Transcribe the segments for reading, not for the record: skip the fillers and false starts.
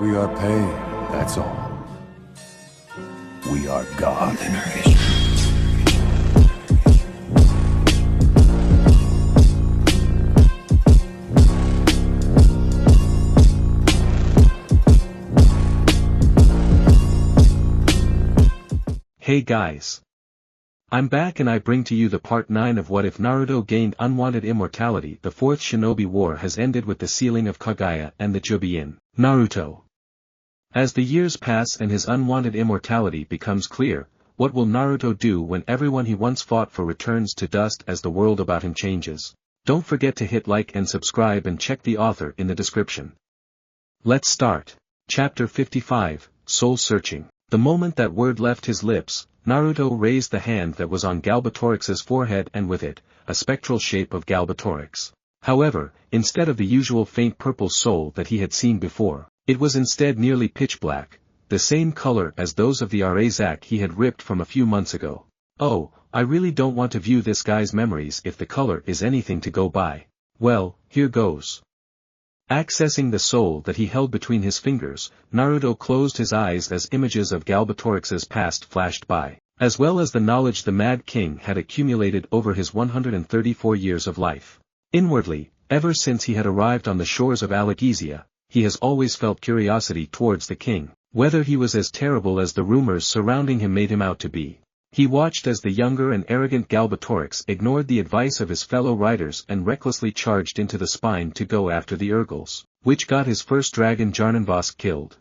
We are paid, that's all. We are God. Hey guys. I'm back and I bring to you the part 9 of What If Naruto Gained Unwanted Immortality. The fourth Shinobi War has ended with the sealing of Kaguya and the Juubi in Naruto. As the years pass and his unwanted immortality becomes clear, what will Naruto do when everyone he once fought for returns to dust as the world about him changes? Don't forget to hit like and subscribe and check the author in the description. Let's start. Chapter 55, Soul Searching. The moment that word left his lips, Naruto raised the hand that was on Galbatorix's forehead and with it, a spectral shape of Galbatorix. However, instead of the usual faint purple soul that he had seen before, it was instead nearly pitch black, the same color as those of the Arazak he had ripped from a few months ago. Oh, I really don't want to view this guy's memories if the color is anything to go by. Well, here goes. Accessing the soul that he held between his fingers, Naruto closed his eyes as images of Galbatorix's past flashed by, as well as the knowledge the Mad King had accumulated over his 134 years of life. Inwardly, ever since he had arrived on the shores of Alagizia, he has always felt curiosity towards the king, whether he was as terrible as the rumors surrounding him made him out to be. He watched as the younger and arrogant Galbatorix ignored the advice of his fellow riders and recklessly charged into the spine to go after the Urgles, which got his first dragon Jarnanvosk killed.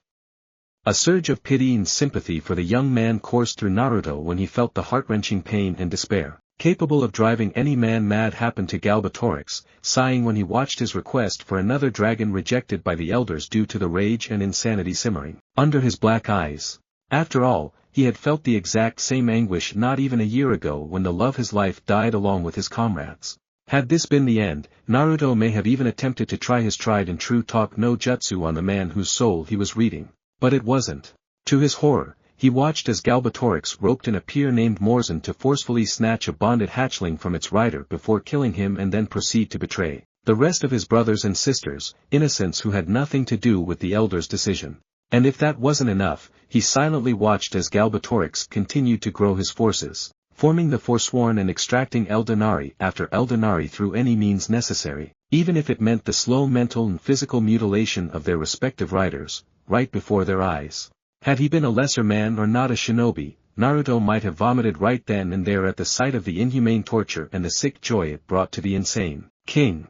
A surge of pity and sympathy for the young man coursed through Naruto when he felt the heart-wrenching pain and despair, capable of driving any man mad, happened to Galbatorix, sighing when he watched his request for another dragon rejected by the elders due to the rage and insanity simmering under his black eyes. After all, he had felt the exact same anguish not even a year ago when the love of his life died along with his comrades. Had this been the end, Naruto may have even attempted to try his tried and true talk no jutsu on the man whose soul he was reading. But it wasn't. To his horror, he watched as Galbatorix roped in a peer named Morzan to forcefully snatch a bonded hatchling from its rider before killing him and then proceed to betray the rest of his brothers and sisters, innocents who had nothing to do with the elders' decision. And if that wasn't enough, he silently watched as Galbatorix continued to grow his forces, forming the Forsworn and extracting Eldenari after Eldenari through any means necessary, even if it meant the slow mental and physical mutilation of their respective riders, right before their eyes. Had he been a lesser man or not a shinobi, Naruto might have vomited right then and there at the sight of the inhumane torture and the sick joy it brought to the insane king.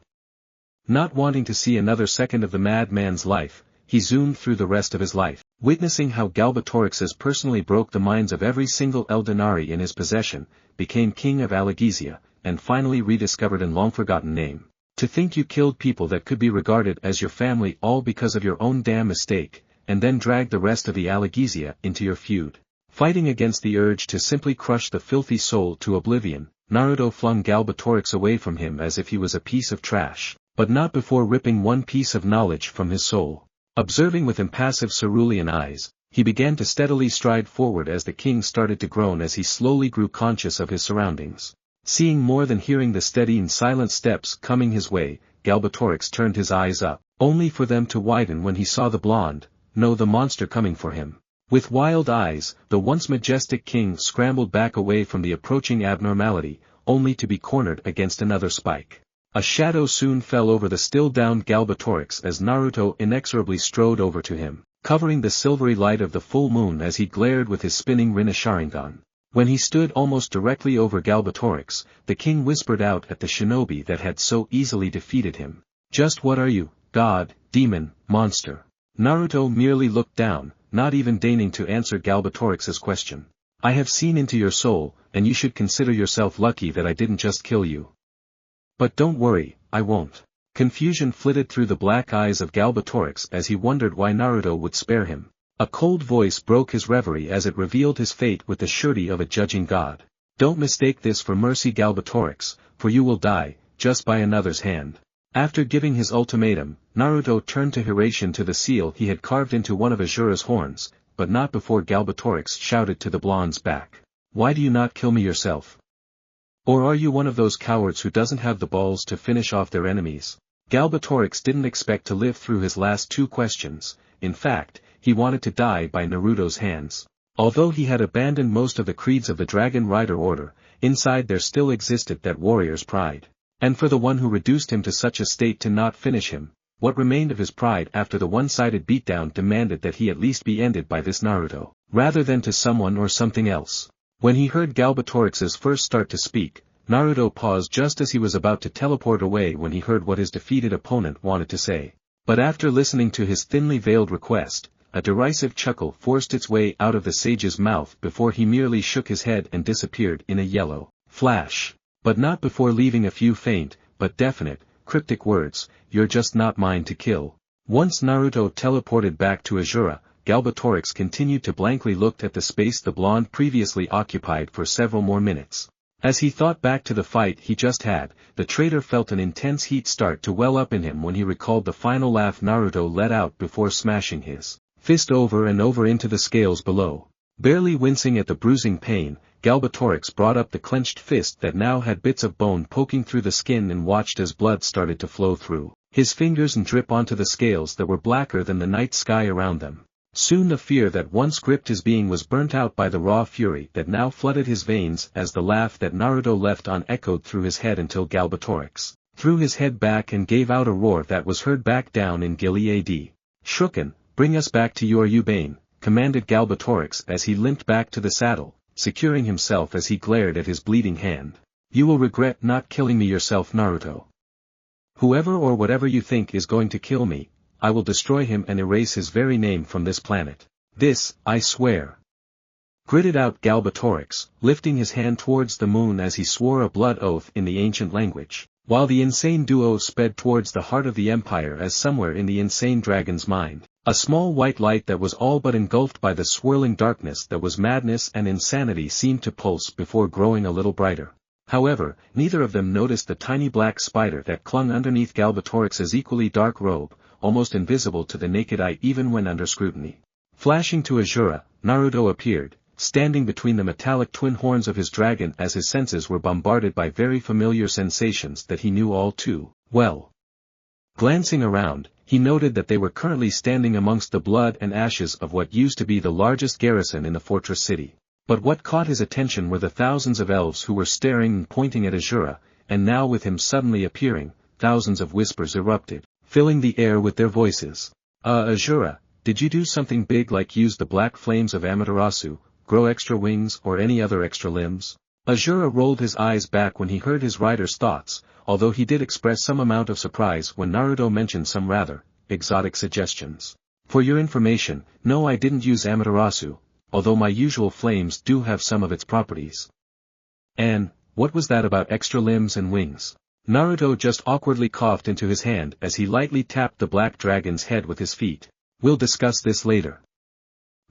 Not wanting to see another second of the madman's life, he zoomed through the rest of his life, witnessing how Galbatorix's personally broke the minds of every single Eldenari in his possession, became king of Alagizia, and finally rediscovered an long-forgotten name. To think you killed people that could be regarded as your family all because of your own damn mistake, and then dragged the rest of the Alagizia into your feud. Fighting against the urge to simply crush the filthy soul to oblivion, Naruto flung Galbatorix away from him as if he was a piece of trash, but not before ripping one piece of knowledge from his soul. Observing with impassive cerulean eyes, he began to steadily stride forward as the king started to groan as he slowly grew conscious of his surroundings. Seeing more than hearing the steady and silent steps coming his way, Galbatorix turned his eyes up, only for them to widen when he saw the monster coming for him. With wild eyes, the once majestic king scrambled back away from the approaching abnormality, only to be cornered against another spike. A shadow soon fell over the still-downed Galbatorix as Naruto inexorably strode over to him, covering the silvery light of the full moon as he glared with his spinning Rinne Sharingan. When he stood almost directly over Galbatorix, the king whispered out at the shinobi that had so easily defeated him. "Just what are you, god, demon, monster?" Naruto merely looked down, not even deigning to answer Galbatorix's question. "I have seen into your soul, and you should consider yourself lucky that I didn't just kill you. But don't worry, I won't." Confusion flitted through the black eyes of Galbatorix as he wondered why Naruto would spare him. A cold voice broke his reverie as it revealed his fate with the surety of a judging god. "Don't mistake this for mercy, Galbatorix, for you will die, just by another's hand." After giving his ultimatum, Naruto turned to Hiraishin to the seal he had carved into one of Asura's horns, but not before Galbatorix shouted to the blonde's back. "Why do you not kill me yourself? Or are you one of those cowards who doesn't have the balls to finish off their enemies?" Galbatorix didn't expect to live through his last two questions, in fact, he wanted to die by Naruto's hands. Although he had abandoned most of the creeds of the Dragon Rider Order, inside there still existed that warrior's pride. And for the one who reduced him to such a state to not finish him, what remained of his pride after the one-sided beatdown demanded that he at least be ended by this Naruto, rather than to someone or something else. When he heard Galbatorix's first start to speak, Naruto paused just as he was about to teleport away when he heard what his defeated opponent wanted to say. But after listening to his thinly veiled request, a derisive chuckle forced its way out of the sage's mouth before he merely shook his head and disappeared in a yellow flash. But not before leaving a few faint, but definite, cryptic words, "You're just not mine to kill." Once Naruto teleported back to Azura, Galbatorix continued to blankly look at the space the blonde previously occupied for several more minutes. As he thought back to the fight he just had, the traitor felt an intense heat start to well up in him when he recalled the final laugh Naruto let out before smashing his fist over and over into the scales below. Barely wincing at the bruising pain, Galbatorix brought up the clenched fist that now had bits of bone poking through the skin and watched as blood started to flow through his fingers and drip onto the scales that were blacker than the night sky around them. Soon the fear that once gripped his being was burnt out by the raw fury that now flooded his veins as the laugh that Naruto left on echoed through his head until Galbatorix threw his head back and gave out a roar that was heard back down in Gilead. "Shuken, bring us back to your Ubane," commanded Galbatorix as he limped back to the saddle, securing himself as he glared at his bleeding hand. "You will regret not killing me yourself, Naruto. Whoever or whatever you think is going to kill me, I will destroy him and erase his very name from this planet. This, I swear," gritted out Galbatorix, lifting his hand towards the moon as he swore a blood oath in the ancient language, while the insane duo sped towards the heart of the Empire as somewhere in the insane dragon's mind, a small white light that was all but engulfed by the swirling darkness that was madness and insanity seemed to pulse before growing a little brighter. However, neither of them noticed the tiny black spider that clung underneath Galbatorix's equally dark robe, almost invisible to the naked eye even when under scrutiny. Flashing to Azura, Naruto appeared, standing between the metallic twin horns of his dragon as his senses were bombarded by very familiar sensations that he knew all too well. Glancing around, he noted that they were currently standing amongst the blood and ashes of what used to be the largest garrison in the fortress city. But what caught his attention were the thousands of elves who were staring and pointing at Azura, and now with him suddenly appearing, thousands of whispers erupted, filling the air with their voices. Azura, did you do something big like use the black flames of Amaterasu, grow extra wings or any other extra limbs?" Azura rolled his eyes back when he heard his rider's thoughts, although he did express some amount of surprise when Naruto mentioned some rather exotic suggestions. "For your information, no, I didn't use Amaterasu, although my usual flames do have some of its properties." "And, what was that about extra limbs and wings?" Naruto just awkwardly coughed into his hand as he lightly tapped the black dragon's head with his feet. "We'll discuss this later.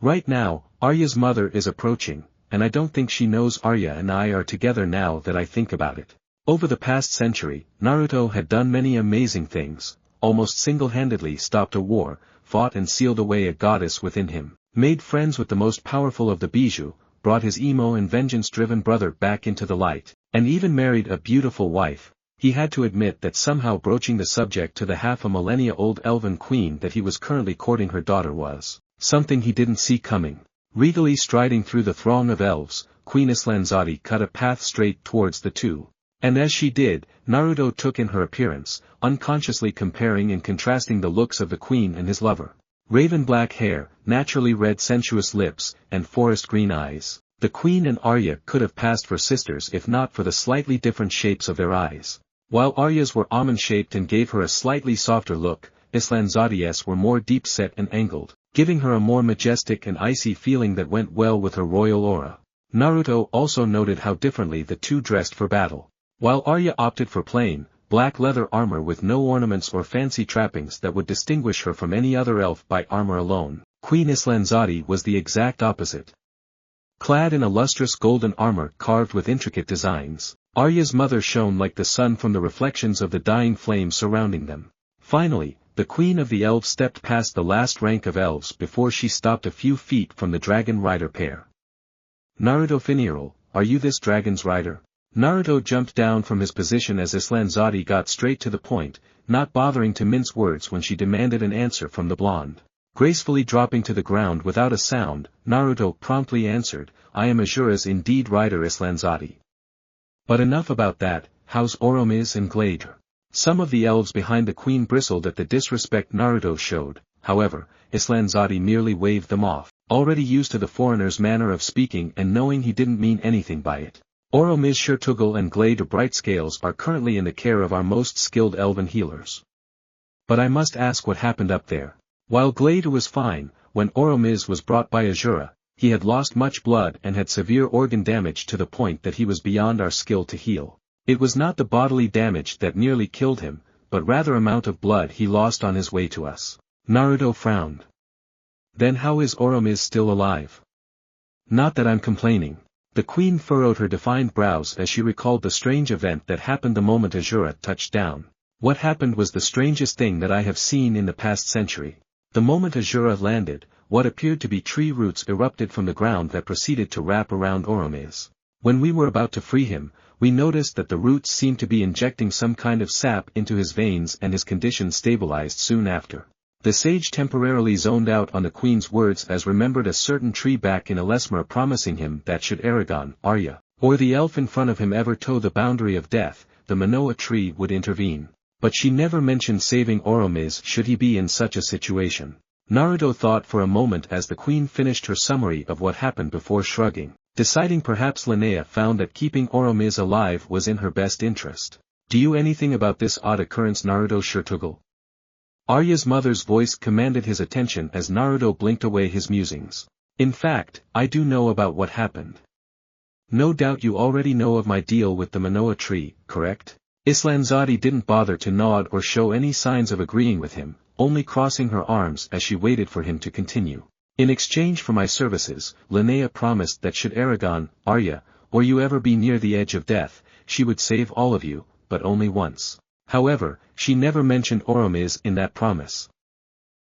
Right now, Arya's mother is approaching, and I don't think she knows Arya and I are together now that I think about it." Over the past century, Naruto had done many amazing things, almost single-handedly stopped a war, fought and sealed away a goddess within him, made friends with the most powerful of the Bijou, brought his emo and vengeance-driven brother back into the light, and even married a beautiful wife. He had to admit that somehow broaching the subject to the half-a-millennia-old elven queen that he was currently courting her daughter was something he didn't see coming. Regally striding through the throng of elves, Queen Islanzati cut a path straight towards the two. And as she did, Naruto took in her appearance, unconsciously comparing and contrasting the looks of the queen and his lover. Raven black hair, naturally red sensuous lips, and forest green eyes. The queen and Arya could have passed for sisters if not for the slightly different shapes of their eyes. While Arya's were almond-shaped and gave her a slightly softer look, Islanzati's were more deep-set and angled, giving her a more majestic and icy feeling that went well with her royal aura. Naruto also noted how differently the two dressed for battle. While Arya opted for plain, black leather armor with no ornaments or fancy trappings that would distinguish her from any other elf by armor alone, Queen Islanzati was the exact opposite. Clad in a lustrous golden armor carved with intricate designs, Arya's mother shone like the sun from the reflections of the dying flames surrounding them. Finally, the queen of the elves stepped past the last rank of elves before she stopped a few feet from the dragon rider pair. "Naruto Finiro, are you this dragon's rider?" Naruto jumped down from his position as Islanzati got straight to the point, not bothering to mince words when she demanded an answer from the blonde. Gracefully dropping to the ground without a sound, Naruto promptly answered, I am Azura's indeed rider Islanzati. But enough about that, how's Oromiz and Glade? Some of the elves behind the queen bristled at the disrespect Naruto showed, however, Islanzati merely waved them off, already used to the foreigner's manner of speaking and knowing he didn't mean anything by it. Oromiz Shurtugul and Glade Brightscales are currently in the care of our most skilled elven healers. But I must ask what happened up there. While Glade was fine, when Oromiz was brought by Azura, he had lost much blood and had severe organ damage to the point that he was beyond our skill to heal. It was not the bodily damage that nearly killed him, but rather amount of blood he lost on his way to us. Naruto frowned. Then how is Oromiz still alive? Not that I'm complaining. The queen furrowed her defined brows as she recalled the strange event that happened the moment Azura touched down. What happened was the strangest thing that I have seen in the past century. The moment Azura landed, what appeared to be tree roots erupted from the ground that proceeded to wrap around Oromiz. When we were about to free him, we noticed that the roots seemed to be injecting some kind of sap into his veins and his condition stabilized soon after. The sage temporarily zoned out on the queen's words as remembered a certain tree back in Elesmere promising him that should Eragon, Arya, or the elf in front of him ever toe the boundary of death, the Manoa tree would intervene. But she never mentioned saving Oromiz should he be in such a situation. Naruto thought for a moment as the queen finished her summary of what happened before shrugging, deciding perhaps Linnea found that keeping Oromiz alive was in her best interest. Do you anything about this odd occurrence Naruto Shurtugul? Arya's mother's voice commanded his attention as Naruto blinked away his musings. In fact, I do know about what happened. No doubt you already know of my deal with the Manoa tree, correct? Islanzati didn't bother to nod or show any signs of agreeing with him, only crossing her arms as she waited for him to continue. In exchange for my services, Linnea promised that should Eragon, Arya, or you ever be near the edge of death, she would save all of you, but only once. However, she never mentioned Oromiz in that promise.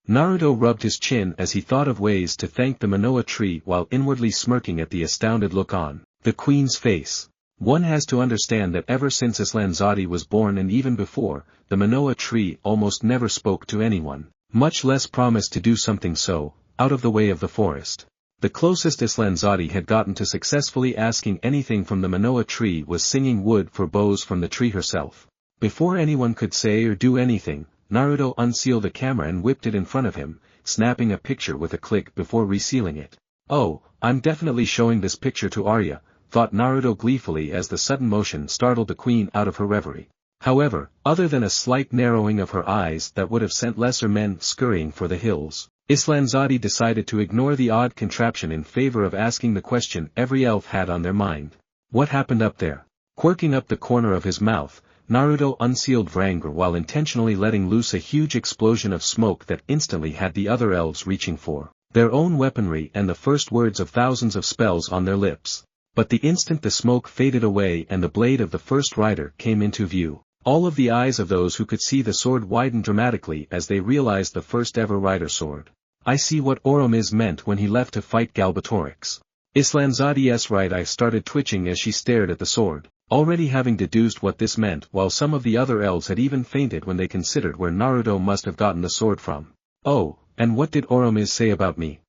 Naruto rubbed his chin as he thought of ways to thank the Manoa tree while inwardly smirking at the astounded look on the queen's face. One has to understand that ever since Islanzati was born and even before, the Manoa tree almost never spoke to anyone, much less promised to do something so, out of the way of the forest. The closest Islanzati had gotten to successfully asking anything from the Manoa tree was singing wood for bows from the tree herself. Before anyone could say or do anything, Naruto unsealed the camera and whipped it in front of him, snapping a picture with a click before resealing it. Oh, I'm definitely showing this picture to Arya, thought Naruto gleefully as the sudden motion startled the queen out of her reverie. However, other than a slight narrowing of her eyes that would have sent lesser men scurrying for the hills, Islanzati decided to ignore the odd contraption in favor of asking the question every elf had on their mind. What happened up there? Quirking up the corner of his mouth, Naruto unsealed Vrangr while intentionally letting loose a huge explosion of smoke that instantly had the other elves reaching for their own weaponry and the first words of thousands of spells on their lips. But the instant the smoke faded away and the blade of the first rider came into view, all of the eyes of those who could see the sword widened dramatically as they realized the first ever rider sword. I see what Oromiz meant when he left to fight Galbatorix. Islanzati's right eye started twitching as she stared at the sword, already having deduced what this meant while some of the other elves had even fainted when they considered where Naruto must have gotten the sword from. Oh, and what did Oromiz say about me?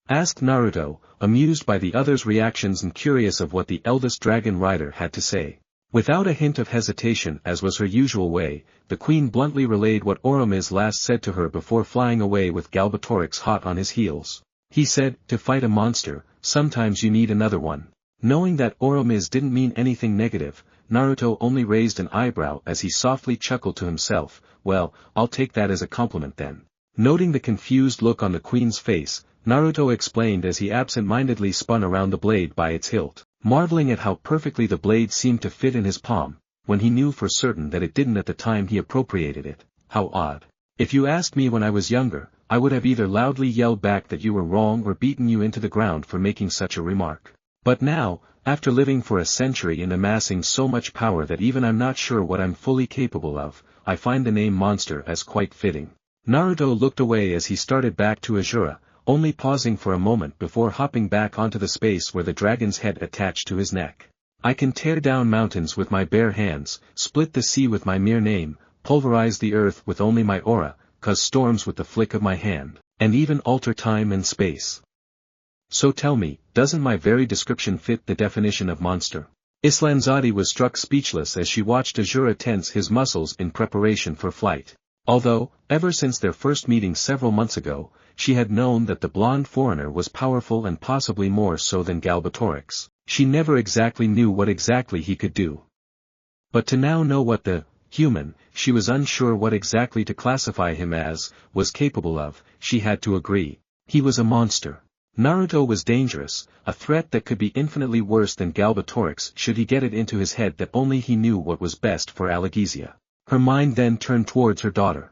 Asked Naruto, amused by the others' reactions and curious of what the eldest dragon rider had to say. Without a hint of hesitation as was her usual way, the queen bluntly relayed what Oromiz last said to her before flying away with Galbatorix hot on his heels. He said, to fight a monster, sometimes you need another one. Knowing that Oromiz didn't mean anything negative, Naruto only raised an eyebrow as he softly chuckled to himself, well, I'll take that as a compliment then. Noting the confused look on the queen's face, Naruto explained as he absent-mindedly spun around the blade by its hilt, marveling at how perfectly the blade seemed to fit in his palm, when he knew for certain that it didn't at the time he appropriated it. How odd. If you asked me when I was younger, I would have either loudly yelled back that you were wrong or beaten you into the ground for making such a remark. But now, after living for a century and amassing so much power that even I'm not sure what I'm fully capable of, I find the name monster as quite fitting. Naruto looked away as he started back to Azura, only pausing for a moment before hopping back onto the space where the dragon's head attached to his neck. I can tear down mountains with my bare hands, split the sea with my mere name, pulverize the earth with only my aura, cause storms with the flick of my hand. and even alter time and space. So tell me, doesn't my very description fit the definition of monster? Islanzadi was struck speechless as she watched Azura tense his muscles in preparation for flight. Although, ever since their first meeting several months ago, she had known that the blonde foreigner was powerful and possibly more so than Galbatorix, she never exactly knew what exactly he could do. But to now know what the human, she was unsure what exactly to classify him as, was capable of. She had to agree. He was a monster. Naruto was dangerous, a threat that could be infinitely worse than Galbatorix should he get it into his head that only he knew what was best for Allegezia. Her mind then turned towards her daughter.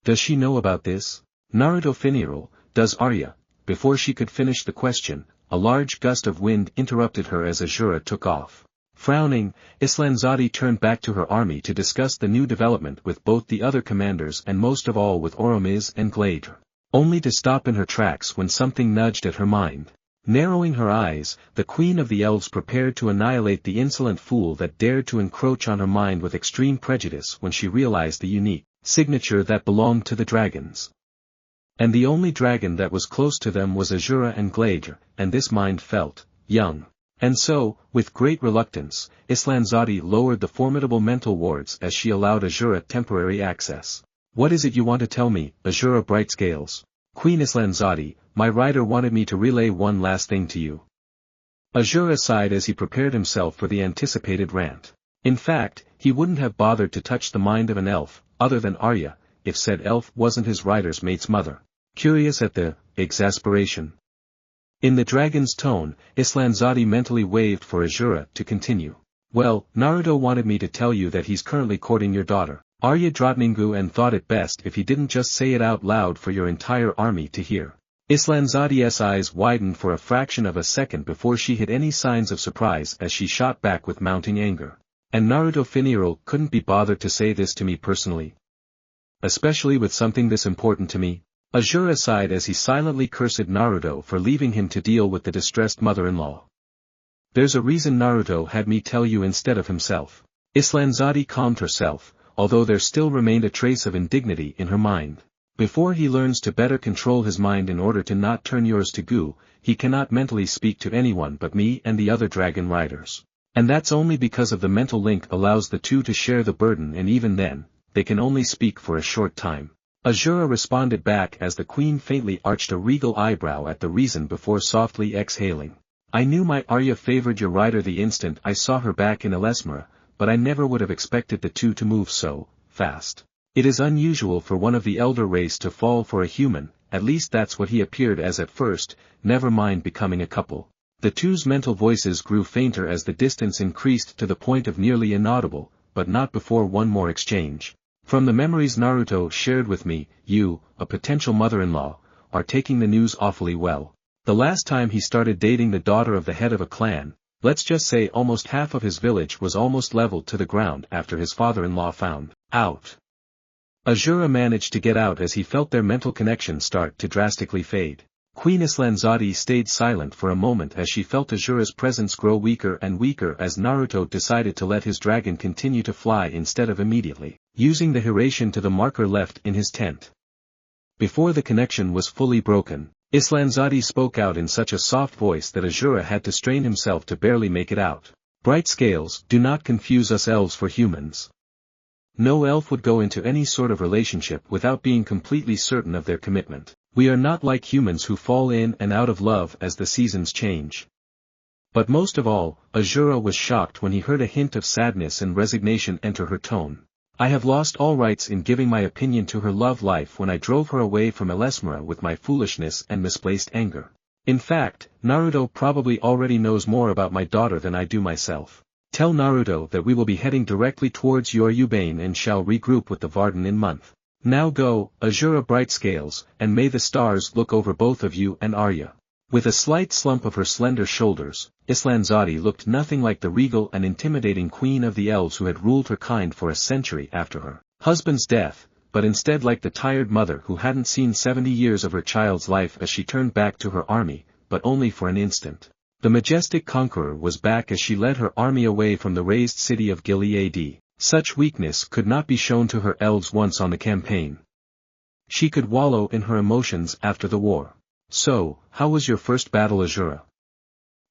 Does she know about this? Naruto Finiral, does Arya? Before she could finish the question, a large gust of wind interrupted her as Azura took off. Frowning, Islanzadi turned back to her army to discuss the new development with both the other commanders and most of all with Oromiz and Glade. Only to stop in her tracks when something nudged at her mind. Narrowing her eyes, the Queen of the Elves prepared to annihilate the insolent fool that dared to encroach on her mind with extreme prejudice when she realized the unique signature that belonged to the dragons. And the only dragon that was close to them was Azura and Glade, and this mind felt young. And so, with great reluctance, Islanzadi lowered the formidable mental wards as she allowed Azura temporary access. What is it you want to tell me, Azura Brightscales? Queen Islanzadi, my rider wanted me to relay one last thing to you. Azura sighed as he prepared himself for the anticipated rant. In fact, he wouldn't have bothered to touch the mind of an elf, other than Arya, if said elf wasn't his rider's mate's mother. Curious at the exasperation in the dragon's tone, Islanzadi mentally waved for Azura to continue. Well, Naruto wanted me to tell you that he's currently courting your daughter, Arya Drotningu, and thought it best if he didn't just say it out loud for your entire army to hear. Islanzadi's eyes widened for a fraction of a second before she hid any signs of surprise as she shot back with mounting anger. And Naruto Finiral couldn't be bothered to say this to me personally? Especially with something this important to me? Azura sighed as he silently cursed Naruto for leaving him to deal with the distressed mother-in-law. There's a reason Naruto had me tell you instead of himself. Islanzadi calmed herself, although there still remained a trace of indignity in her mind. Before he learns to better control his mind in order to not turn yours to goo, he cannot mentally speak to anyone but me and the other dragon riders. And that's only because of the mental link allows the two to share the burden, and even then, they can only speak for a short time. Azura responded back as the queen faintly arched a regal eyebrow at the reason before softly exhaling. I knew my Arya favored your rider the instant I saw her back in Elesmera, but I never would have expected the two to move so fast. It is unusual for one of the elder race to fall for a human, at least that's what he appeared as at first, never mind becoming a couple. The two's mental voices grew fainter as the distance increased to the point of nearly inaudible, but not before one more exchange. From the memories Naruto shared with me, you, a potential mother-in-law, are taking the news awfully well. The last time he started dating the daughter of the head of a clan, let's just say almost half of his village was almost leveled to the ground after his father-in-law found out. Azura managed to get out as he felt their mental connection start to drastically fade. Queen Islanzadi stayed silent for a moment as she felt Azura's presence grow weaker and weaker as Naruto decided to let his dragon continue to fly instead of immediately using the Hiration to the marker left in his tent. Before the connection was fully broken, Islanzadi spoke out in such a soft voice that Azura had to strain himself to barely make it out. Bright scales, do not confuse us elves for humans. No elf would go into any sort of relationship without being completely certain of their commitment. We are not like humans who fall in and out of love as the seasons change. But most of all, Azura was shocked when he heard a hint of sadness and resignation enter her tone. I have lost all rights in giving my opinion to her love life when I drove her away from Elesmera with my foolishness and misplaced anger. In fact, Naruto probably already knows more about my daughter than I do myself. Tell Naruto that we will be heading directly towards Yoryubain and shall regroup with the Varden in month. Now go, Azura Brightscales, and may the stars look over both of you and Arya. With a slight slump of her slender shoulders, Islanzadi looked nothing like the regal and intimidating queen of the elves who had ruled her kind for a century after her husband's death, but instead like the tired mother who hadn't seen 70 years of her child's life as she turned back to her army, but only for an instant. The majestic conqueror was back as she led her army away from the razed city of Gilead. Such weakness could not be shown to her elves once on the campaign. She could wallow in her emotions after the war. So, how was your first battle, Azura?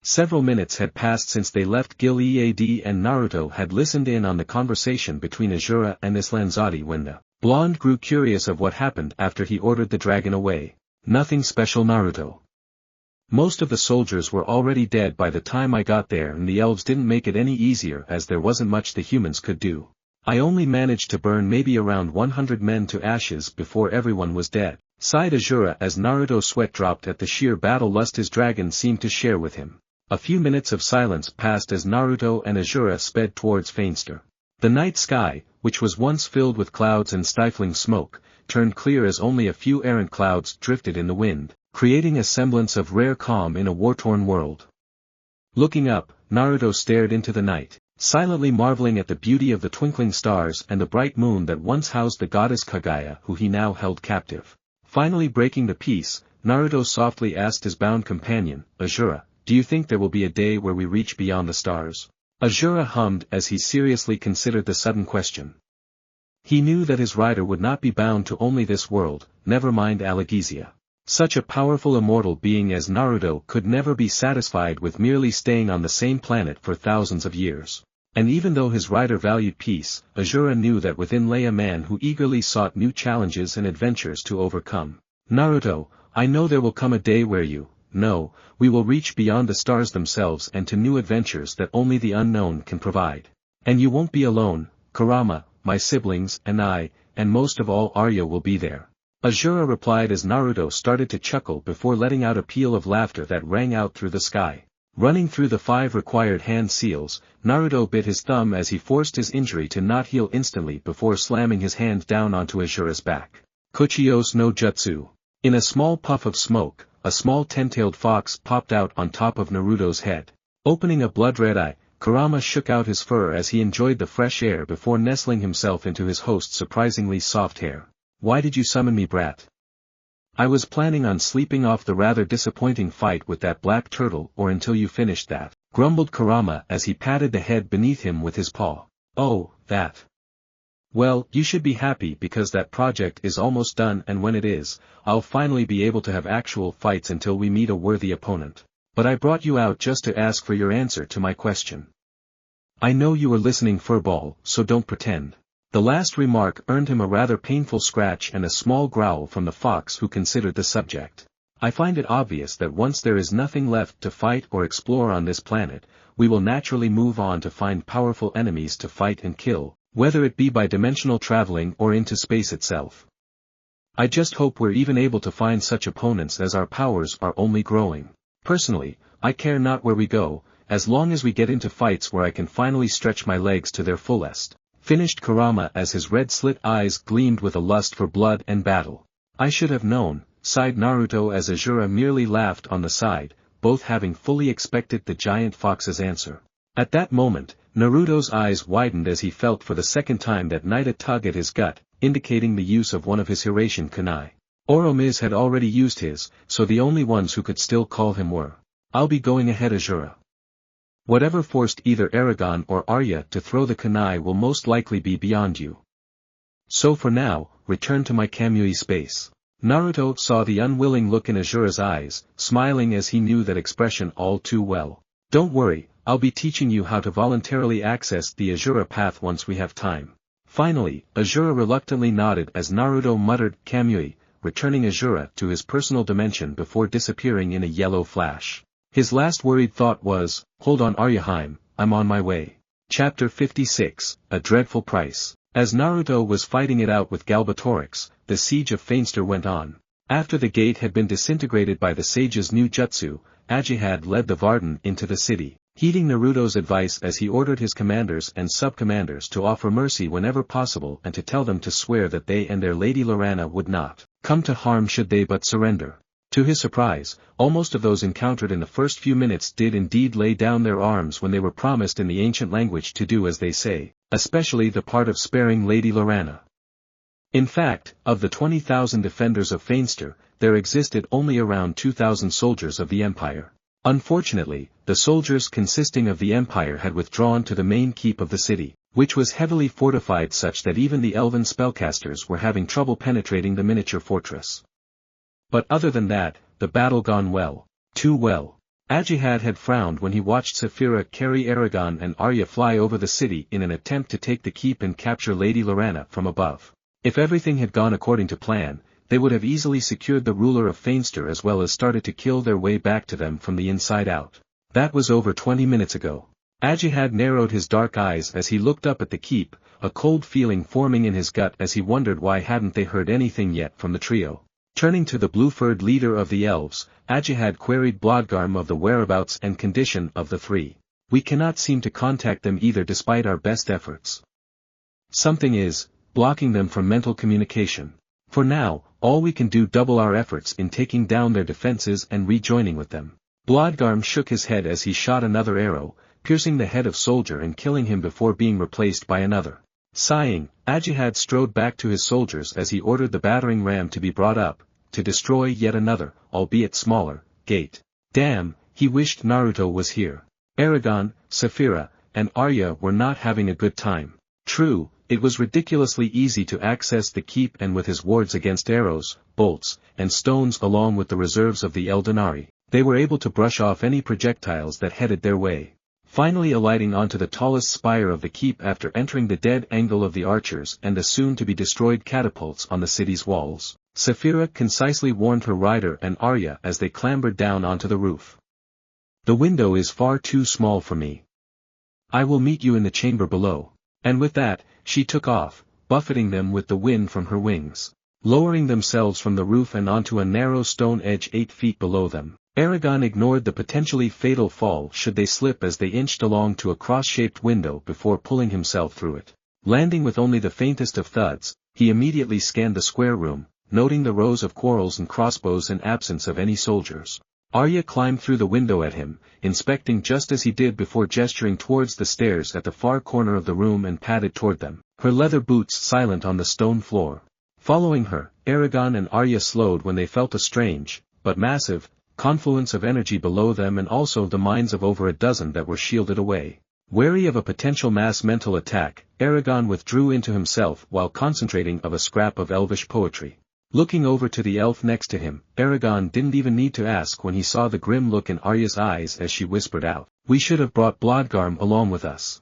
Several minutes had passed since they left Gilead and Naruto had listened in on the conversation between Azura and Islanzati when the blonde grew curious of what happened after he ordered the dragon away. Nothing special, Naruto. Most of the soldiers were already dead by the time I got there, and the elves didn't make it any easier as there wasn't much the humans could do. I only managed to burn maybe around 100 men to ashes before everyone was dead, sighed Azura as Naruto's sweat dropped at the sheer battle lust his dragon seemed to share with him. A few minutes of silence passed as Naruto and Azura sped towards Feinster. The night sky, which was once filled with clouds and stifling smoke, turned clear as only a few errant clouds drifted in the wind, creating a semblance of rare calm in a war-torn world. Looking up, Naruto stared into the night, silently marveling at the beauty of the twinkling stars and the bright moon that once housed the goddess Kaguya who he now held captive. Finally breaking the peace, Naruto softly asked his bound companion, Azura, do you think there will be a day where we reach beyond the stars? Azura hummed as he seriously considered the sudden question. He knew that his rider would not be bound to only this world, never mind Alagizia. Such a powerful immortal being as Naruto could never be satisfied with merely staying on the same planet for thousands of years. And even though his rider valued peace, Azura knew that within lay a man who eagerly sought new challenges and adventures to overcome. Naruto, I know there will come a day where we will reach beyond the stars themselves and to new adventures that only the unknown can provide. And you won't be alone, Kurama, my siblings and I, and most of all Arya will be there. Azura replied as Naruto started to chuckle before letting out a peal of laughter that rang out through the sky. Running through the 5 required hand seals, Naruto bit his thumb as he forced his injury to not heal instantly before slamming his hand down onto Azura's back. Kuchiyos no Jutsu. In a small puff of smoke, a small 10-tailed fox popped out on top of Naruto's head. Opening a blood-red eye, Kurama shook out his fur as he enjoyed the fresh air before nestling himself into his host's surprisingly soft hair. Why did you summon me, brat? I was planning on sleeping off the rather disappointing fight with that black turtle or until you finished that, grumbled Kurama as he patted the head beneath him with his paw. Oh, that. Well, you should be happy because that project is almost done, and when it is, I'll finally be able to have actual fights until we meet a worthy opponent. But I brought you out just to ask for your answer to my question. I know you were listening, Furball, so don't pretend. The last remark earned him a rather painful scratch and a small growl from the fox who considered the subject. I find it obvious that once there is nothing left to fight or explore on this planet, we will naturally move on to find powerful enemies to fight and kill, whether it be by dimensional traveling or into space itself. I just hope we're even able to find such opponents as our powers are only growing. Personally, I care not where we go, as long as we get into fights where I can finally stretch my legs to their fullest. Finished Kurama as his red-slit eyes gleamed with a lust for blood and battle. I should have known, sighed Naruto as Azura merely laughed on the side, both having fully expected the giant fox's answer. At that moment, Naruto's eyes widened as he felt for the second time that night a tug at his gut, indicating the use of one of his Hiraishin kunai. Oromiz had already used his, so the only ones who could still call him were. I'll be going ahead, Azura. Whatever forced either Eragon or Arya to throw the kunai will most likely be beyond you. So for now, return to my Kamui space. Naruto saw the unwilling look in Azura's eyes, smiling as he knew that expression all too well. Don't worry, I'll be teaching you how to voluntarily access the Azura path once we have time. Finally, Azura reluctantly nodded as Naruto muttered Kamui, returning Azura to his personal dimension before disappearing in a yellow flash. His last worried thought was, hold on Aryaheim, I'm on my way. Chapter 56, A Dreadful Price. As Naruto was fighting it out with Galbatorix, the siege of Feinster went on. After the gate had been disintegrated by the sage's new jutsu, Ajihad led the Varden into the city, heeding Naruto's advice as he ordered his commanders and sub-commanders to offer mercy whenever possible and to tell them to swear that they and their Lady Lorana would not come to harm should they but surrender. To his surprise, almost of those encountered in the first few minutes did indeed lay down their arms when they were promised in the ancient language to do as they say, especially the part of sparing Lady Lorana. In fact, of the 20,000 defenders of Feinster, there existed only around 2,000 soldiers of the Empire. Unfortunately, the soldiers consisting of the Empire had withdrawn to the main keep of the city, which was heavily fortified such that even the elven spellcasters were having trouble penetrating the miniature fortress. But other than that, the battle gone well. Too well. Ajihad had frowned when he watched Saphira carry Eragon and Arya fly over the city in an attempt to take the keep and capture Lady Lorana from above. If everything had gone according to plan, they would have easily secured the ruler of Fainster as well as started to kill their way back to them from the inside out. That was over 20 minutes ago. Ajihad narrowed his dark eyes as he looked up at the keep, a cold feeling forming in his gut as he wondered why hadn't they heard anything yet from the trio. Turning to the blue-furred leader of the elves, Ajihad queried Blodgarm of the whereabouts and condition of the three. We cannot seem to contact them either despite our best efforts. Something is blocking them from mental communication. For now, all we can do double our efforts in taking down their defenses and rejoining with them. Blodgarm shook his head as he shot another arrow, piercing the head of soldier and killing him before being replaced by another. Sighing, Ajihad strode back to his soldiers as he ordered the battering ram to be brought up, to destroy yet another, albeit smaller, gate. Damn, he wished Naruto was here. Eragon, Saphira, and Arya were not having a good time. True, it was ridiculously easy to access the keep and with his wards against arrows, bolts, and stones along with the reserves of the Eldenari, they were able to brush off any projectiles that headed their way. Finally alighting onto the tallest spire of the keep after entering the dead angle of the archers and the soon-to-be-destroyed catapults on the city's walls, Saphira concisely warned her rider and Arya as they clambered down onto the roof. The window is far too small for me. I will meet you in the chamber below. And with that, she took off, buffeting them with the wind from her wings. Lowering themselves from the roof and onto a narrow stone edge 8 feet below them, Eragon ignored the potentially fatal fall should they slip as they inched along to a cross-shaped window before pulling himself through it. Landing with only the faintest of thuds, he immediately scanned the square room, noting the rows of quarrels and crossbows and absence of any soldiers. Arya climbed through the window at him, inspecting just as he did before gesturing towards the stairs at the far corner of the room and padded toward them, her leather boots silent on the stone floor. Following her, Eragon and Arya slowed when they felt a strange, but massive, confluence of energy below them and also the minds of over a dozen that were shielded away. Wary of a potential mass mental attack, Eragon withdrew into himself while concentrating of a scrap of elvish poetry. Looking over to the elf next to him, Eragon didn't even need to ask when he saw the grim look in Arya's eyes as she whispered out, "We should have brought Blodgarm along with us."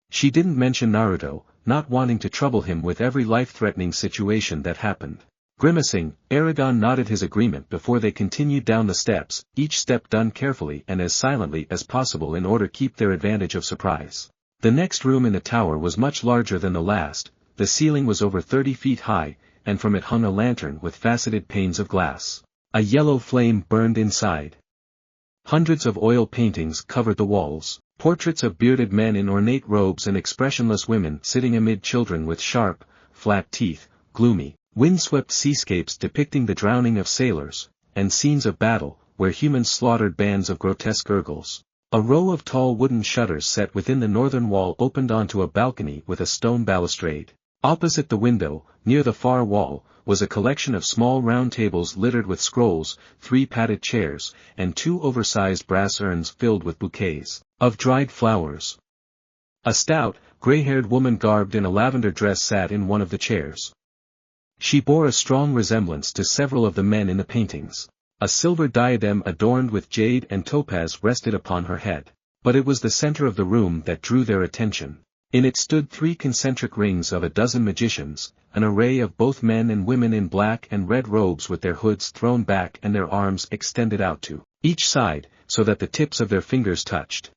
She didn't mention Naruto, not wanting to trouble him with every life-threatening situation that happened. Grimacing, Eragon nodded his agreement before they continued down the steps, each step done carefully and as silently as possible in order to keep their advantage of surprise. The next room in the tower was much larger than the last, the ceiling was over 30 feet high, and from it hung a lantern with faceted panes of glass. A yellow flame burned inside. Hundreds of oil paintings covered the walls, portraits of bearded men in ornate robes and expressionless women sitting amid children with sharp, flat teeth, gloomy, windswept seascapes depicting the drowning of sailors, and scenes of battle, where humans slaughtered bands of grotesque urgles. A row of tall wooden shutters set within the northern wall opened onto a balcony with a stone balustrade. Opposite the window, near the far wall, was a collection of small round tables littered with scrolls, 3 padded chairs, and 2 oversized brass urns filled with bouquets of dried flowers. A stout, gray-haired woman garbed in a lavender dress sat in one of the chairs. She bore a strong resemblance to several of the men in the paintings. A silver diadem adorned with jade and topaz rested upon her head. But it was the center of the room that drew their attention. In it stood 3 concentric rings of a dozen magicians, an array of both men and women in black and red robes with their hoods thrown back and their arms extended out to each side, so that the tips of their fingers touched.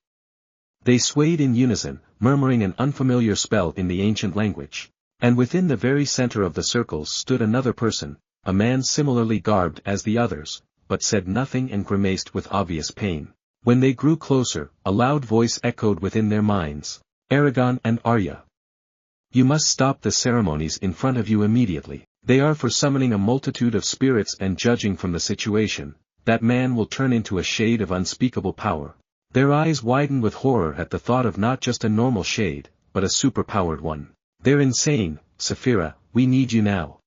They swayed in unison, murmuring an unfamiliar spell in the ancient language. And within the very center of the circles stood another person, a man similarly garbed as the others, but said nothing and grimaced with obvious pain. When they grew closer, a loud voice echoed within their minds. Eragon and Arya. You must stop the ceremonies in front of you immediately. They are for summoning a multitude of spirits and judging from the situation, that man will turn into a shade of unspeakable power. Their eyes widened with horror at the thought of not just a normal shade, but a superpowered one. They're insane, Saphira, we need you now.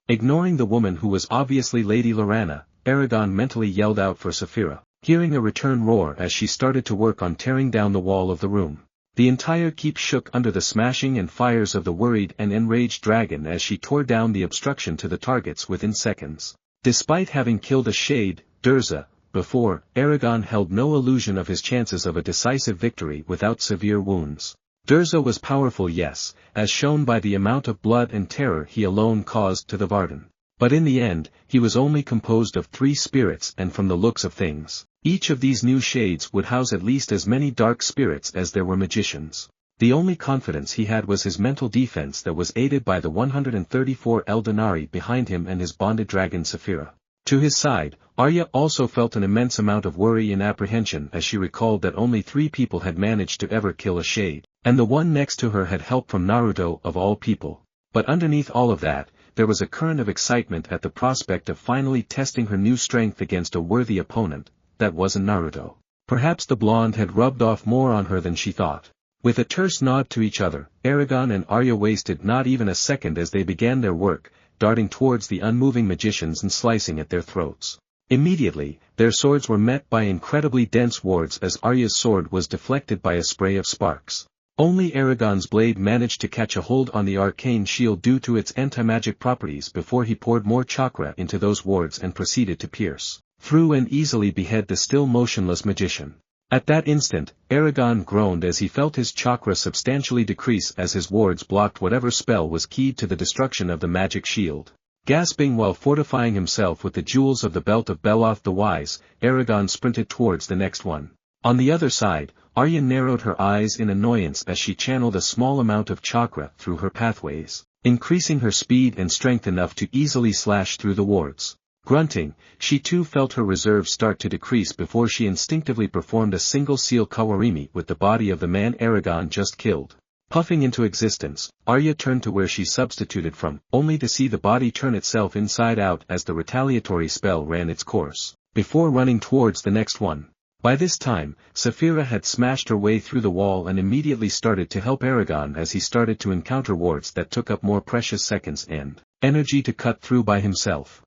Ignoring the woman who was obviously Lady Lorana, Eragon mentally yelled out for Saphira, hearing a return roar as she started to work on tearing down the wall of the room. The entire keep shook under the smashing and fires of the worried and enraged dragon as she tore down the obstruction to the targets within seconds. Despite having killed a shade, Durza, before, Eragon held no illusion of his chances of a decisive victory without severe wounds. Durza was powerful, yes, as shown by the amount of blood and terror he alone caused to the Varden. But in the end, he was only composed of 3 spirits, and from the looks of things, each of these new shades would house at least as many dark spirits as there were magicians. The only confidence he had was his mental defense that was aided by the 134 Eldenari behind him and his bonded dragon Saphira. To his side, Arya also felt an immense amount of worry and apprehension as she recalled that only 3 people had managed to ever kill a shade, and the one next to her had help from Naruto of all people. But underneath all of that, there was a current of excitement at the prospect of finally testing her new strength against a worthy opponent. That wasn't Naruto. Perhaps the blonde had rubbed off more on her than she thought. With a terse nod to each other, Eragon and Arya wasted not even a second as they began their work, darting towards the unmoving magicians and slicing at their throats. Immediately, their swords were met by incredibly dense wards as Arya's sword was deflected by a spray of sparks. Only Eragon's blade managed to catch a hold on the arcane shield due to its anti-magic properties before he poured more chakra into those wards and proceeded to pierce through and easily behead the still motionless magician. At that instant, Eragon groaned as he felt his chakra substantially decrease as his wards blocked whatever spell was keyed to the destruction of the magic shield. Gasping while fortifying himself with the jewels of the belt of Beloth the Wise, Eragon sprinted towards the next one. On the other side, Arya narrowed her eyes in annoyance as she channeled a small amount of chakra through her pathways, increasing her speed and strength enough to easily slash through the wards. Grunting, she too felt her reserves start to decrease before she instinctively performed a single seal kawarimi with the body of the man Eragon just killed. Puffing into existence, Arya turned to where she substituted from, only to see the body turn itself inside out as the retaliatory spell ran its course, before running towards the next one. By this time, Saphira had smashed her way through the wall and immediately started to help Eragon as he started to encounter wards that took up more precious seconds and energy to cut through by himself.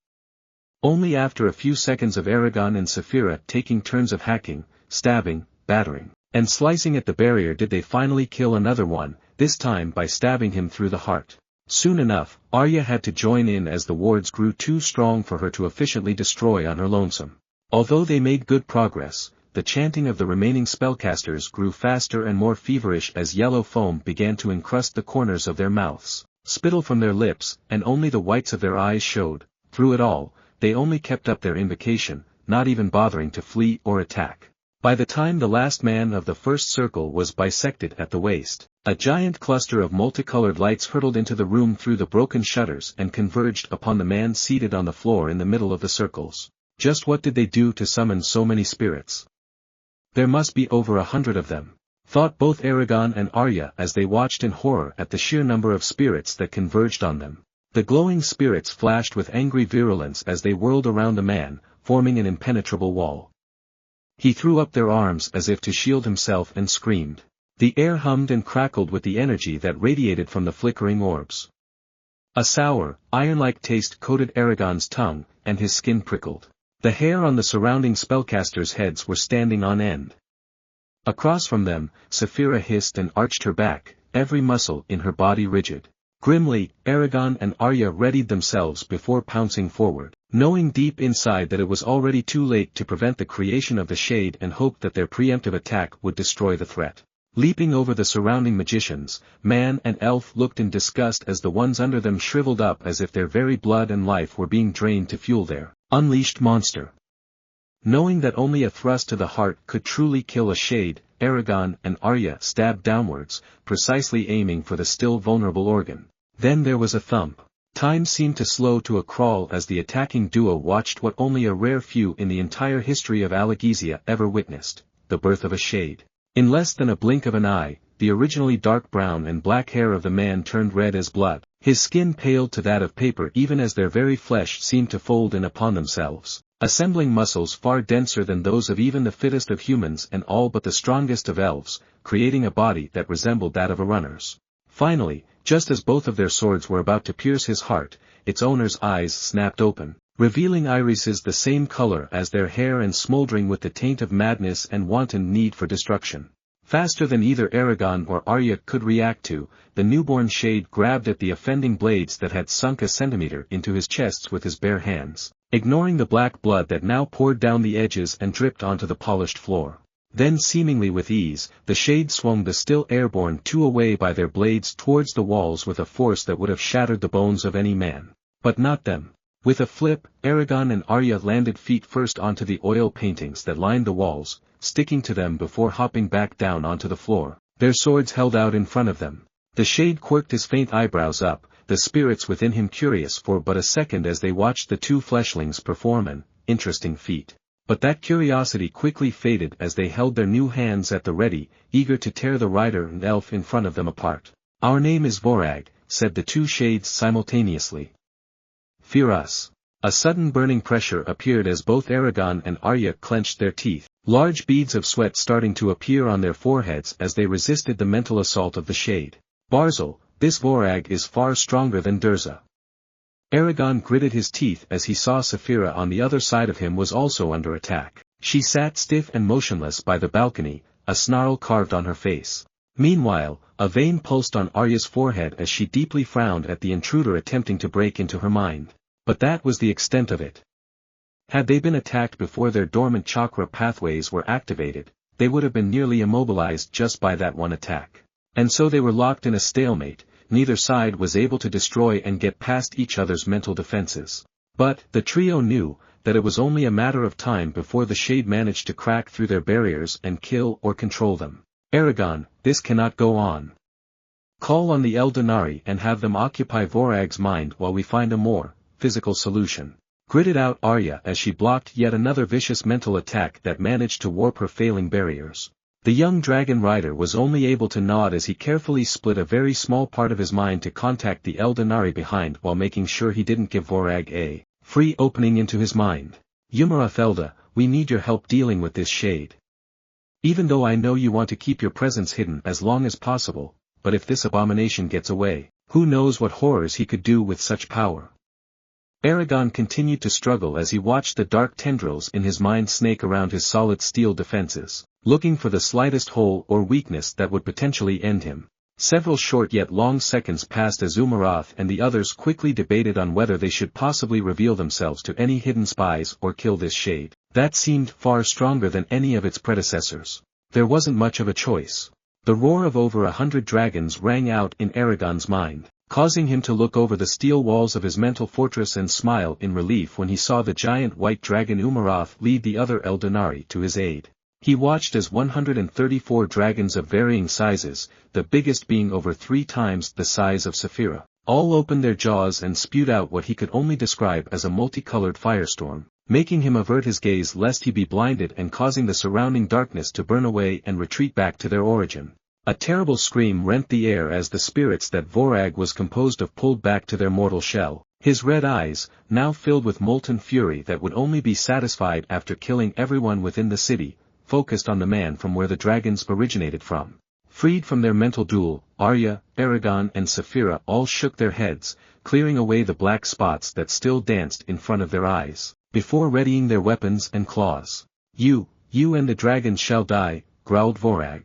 Only after a few seconds of Eragon and Saphira taking turns of hacking, stabbing, battering, and slicing at the barrier did they finally kill another one, this time by stabbing him through the heart. Soon enough, Arya had to join in as the wards grew too strong for her to efficiently destroy on her lonesome. Although they made good progress, the chanting of the remaining spellcasters grew faster and more feverish as yellow foam began to encrust the corners of their mouths, spittle from their lips, and only the whites of their eyes showed. Through it all, they only kept up their invocation, not even bothering to flee or attack. By the time the last man of the first circle was bisected at the waist, a giant cluster of multicolored lights hurtled into the room through the broken shutters and converged upon the man seated on the floor in the middle of the circles. Just what did they do to summon so many spirits? There must be over 100 of them, thought both Eragon and Arya as they watched in horror at the sheer number of spirits that converged on them. The glowing spirits flashed with angry virulence as they whirled around the man, forming an impenetrable wall. He threw up their arms as if to shield himself and screamed. The air hummed and crackled with the energy that radiated from the flickering orbs. A sour, iron-like taste coated Eragon's tongue, and his skin prickled. The hair on the surrounding spellcasters' heads were standing on end. Across from them, Saphira hissed and arched her back, every muscle in her body rigid. Grimly, Eragon and Arya readied themselves before pouncing forward, knowing deep inside that it was already too late to prevent the creation of the shade and hoped that their preemptive attack would destroy the threat. Leaping over the surrounding magicians, man and elf looked in disgust as the ones under them shriveled up as if their very blood and life were being drained to fuel their unleashed monster. Knowing that only a thrust to the heart could truly kill a shade, Eragon and Arya stabbed downwards, precisely aiming for the still vulnerable organ. Then there was a thump. Time seemed to slow to a crawl as the attacking duo watched what only a rare few in the entire history of Allegezia ever witnessed, the birth of a shade. In less than a blink of an eye, the originally dark brown and black hair of the man turned red as blood. His skin paled to that of paper even as their very flesh seemed to fold in upon themselves, assembling muscles far denser than those of even the fittest of humans and all but the strongest of elves, creating a body that resembled that of a runner's. Finally, just as both of their swords were about to pierce his heart, its owner's eyes snapped open, revealing irises the same color as their hair and smoldering with the taint of madness and wanton need for destruction. Faster than either Eragon or Arya could react to, the newborn shade grabbed at the offending blades that had sunk a centimeter into his chest with his bare hands, ignoring the black blood that now poured down the edges and dripped onto the polished floor. Then seemingly with ease, the shade swung the still airborne two away by their blades towards the walls with a force that would have shattered the bones of any man. But not them. With a flip, Eragon and Arya landed feet first onto the oil paintings that lined the walls, sticking to them before hopping back down onto the floor, their swords held out in front of them. The shade quirked his faint eyebrows up, the spirits within him curious for but a second as they watched the two fleshlings perform an interesting feat. But that curiosity quickly faded as they held their new hands at the ready, eager to tear the rider and elf in front of them apart. "Our name is Vorag," said the two shades simultaneously. "Fear us." A sudden burning pressure appeared as both Eragon and Arya clenched their teeth, large beads of sweat starting to appear on their foreheads as they resisted the mental assault of the shade. "Barzil, this Vorag is far stronger than Durza." Eragon gritted his teeth as he saw Saphira on the other side of him was also under attack. She sat stiff and motionless by the balcony, a snarl carved on her face. Meanwhile, a vein pulsed on Arya's forehead as she deeply frowned at the intruder attempting to break into her mind. But that was the extent of it. Had they been attacked before their dormant chakra pathways were activated, they would have been nearly immobilized just by that one attack. And so they were locked in a stalemate, neither side was able to destroy and get past each other's mental defenses. But, the trio knew, that it was only a matter of time before the shade managed to crack through their barriers and kill or control them. "Eragon, this cannot go on. Call on the Eldenari and have them occupy Vorag's mind while we find a more physical solution," gritted out Arya as she blocked yet another vicious mental attack that managed to warp her failing barriers. The young dragon rider was only able to nod as he carefully split a very small part of his mind to contact the Eldenari behind while making sure he didn't give Vorag a free opening into his mind. "Yumara Felda, we need your help dealing with this shade. Even though I know you want to keep your presence hidden as long as possible, but if this abomination gets away, who knows what horrors he could do with such power." Eragon continued to struggle as he watched the dark tendrils in his mind snake around his solid steel defenses, looking for the slightest hole or weakness that would potentially end him. Several short yet long seconds passed as Umarath and the others quickly debated on whether they should possibly reveal themselves to any hidden spies or kill this shade. That seemed far stronger than any of its predecessors. There wasn't much of a choice. The roar of over 100 dragons rang out in Eragon's mind, causing him to look over the steel walls of his mental fortress and smile in relief when he saw the giant white dragon Umarath lead the other Eldenari to his aid. He watched as 134 dragons of varying sizes, the biggest being over 3 times the size of Saphira, all opened their jaws and spewed out what he could only describe as a multicolored firestorm, making him avert his gaze lest he be blinded and causing the surrounding darkness to burn away and retreat back to their origin. A terrible scream rent the air as the spirits that Vorag was composed of pulled back to their mortal shell, his red eyes, now filled with molten fury that would only be satisfied after killing everyone within the city, focused on the man from where the dragons originated from. Freed from their mental duel, Arya, Eragon and Saphira all shook their heads, clearing away the black spots that still danced in front of their eyes, before readying their weapons and claws. You and the dragons shall die," growled Vorag.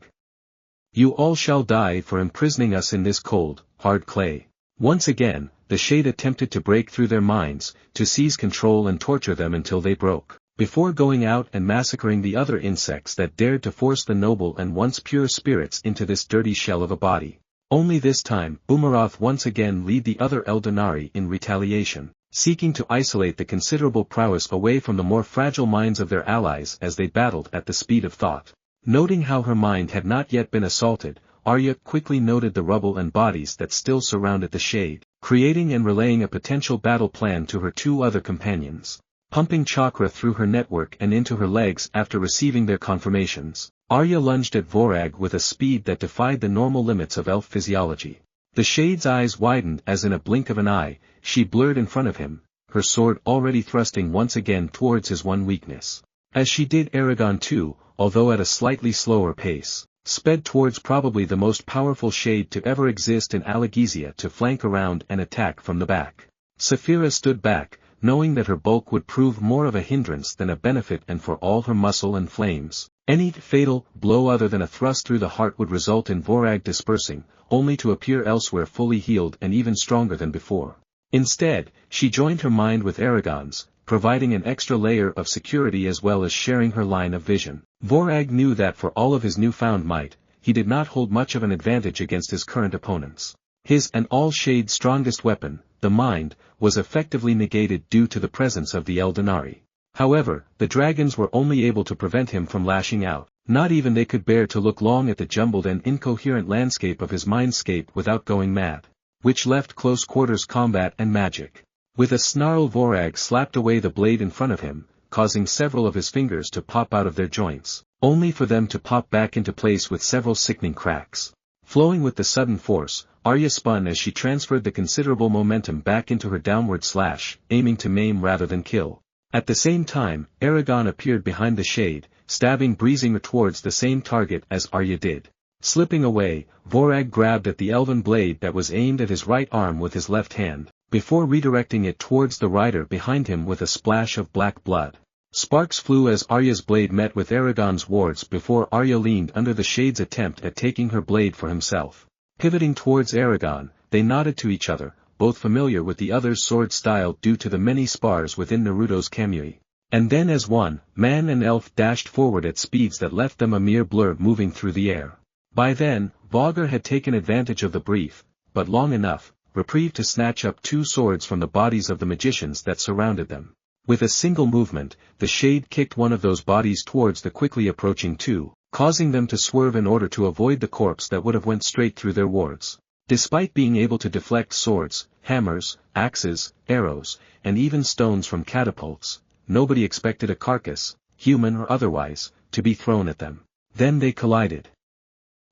"You all shall die for imprisoning us in this cold, hard clay." Once again, the shade attempted to break through their minds, to seize control and torture them until they broke, before going out and massacring the other insects that dared to force the noble and once pure spirits into this dirty shell of a body. Only this time, Umarath once again lead the other Eldenari in retaliation, seeking to isolate the considerable prowess away from the more fragile minds of their allies as they battled at the speed of thought. Noting how her mind had not yet been assaulted, Arya quickly noted the rubble and bodies that still surrounded the shade, creating and relaying a potential battle plan to her 2 other companions. Pumping chakra through her network and into her legs after receiving their confirmations, Arya lunged at Vorag with a speed that defied the normal limits of elf physiology. The shade's eyes widened as in a blink of an eye, she blurred in front of him, her sword already thrusting once again towards his one weakness. As she did Eragon too, although at a slightly slower pace, sped towards probably the most powerful shade to ever exist in Allegezia to flank around and attack from the back. Saphira stood back, knowing that her bulk would prove more of a hindrance than a benefit, and for all her muscle and flames, any fatal blow other than a thrust through the heart would result in Vorag dispersing, only to appear elsewhere fully healed and even stronger than before. Instead, she joined her mind with Eragon's, providing an extra layer of security as well as sharing her line of vision. Vorag knew that for all of his newfound might, he did not hold much of an advantage against his current opponents. His and all Shade's strongest weapon, the mind, was effectively negated due to the presence of the Eldenari. However, the dragons were only able to prevent him from lashing out. Not even they could bear to look long at the jumbled and incoherent landscape of his mindscape without going mad, which left close quarters combat and magic. With a snarl, Vorag slapped away the blade in front of him, causing several of his fingers to pop out of their joints, only for them to pop back into place with several sickening cracks. Flowing with the sudden force, Arya spun as she transferred the considerable momentum back into her downward slash, aiming to maim rather than kill. At the same time, Eragon appeared behind the shade, stabbing breezing towards the same target as Arya did. Slipping away, Vorag grabbed at the elven blade that was aimed at his right arm with his left hand, before redirecting it towards the rider behind him with a splash of black blood. Sparks flew as Arya's blade met with Eragon's wards before Arya leaned under the shade's attempt at taking her blade for himself. Pivoting towards Eragon, they nodded to each other, both familiar with the other's sword style due to the many spars within Naruto's Kamui. And then as one, man and elf dashed forward at speeds that left them a mere blur moving through the air. By then, Vogger had taken advantage of the brief, but long enough, reprieve to snatch up two swords from the bodies of the magicians that surrounded them. With a single movement, the shade kicked one of those bodies towards the quickly approaching two, causing them to swerve in order to avoid the corpse that would have went straight through their wards. Despite being able to deflect swords, hammers, axes, arrows, and even stones from catapults, nobody expected a carcass, human or otherwise, to be thrown at them. Then they collided,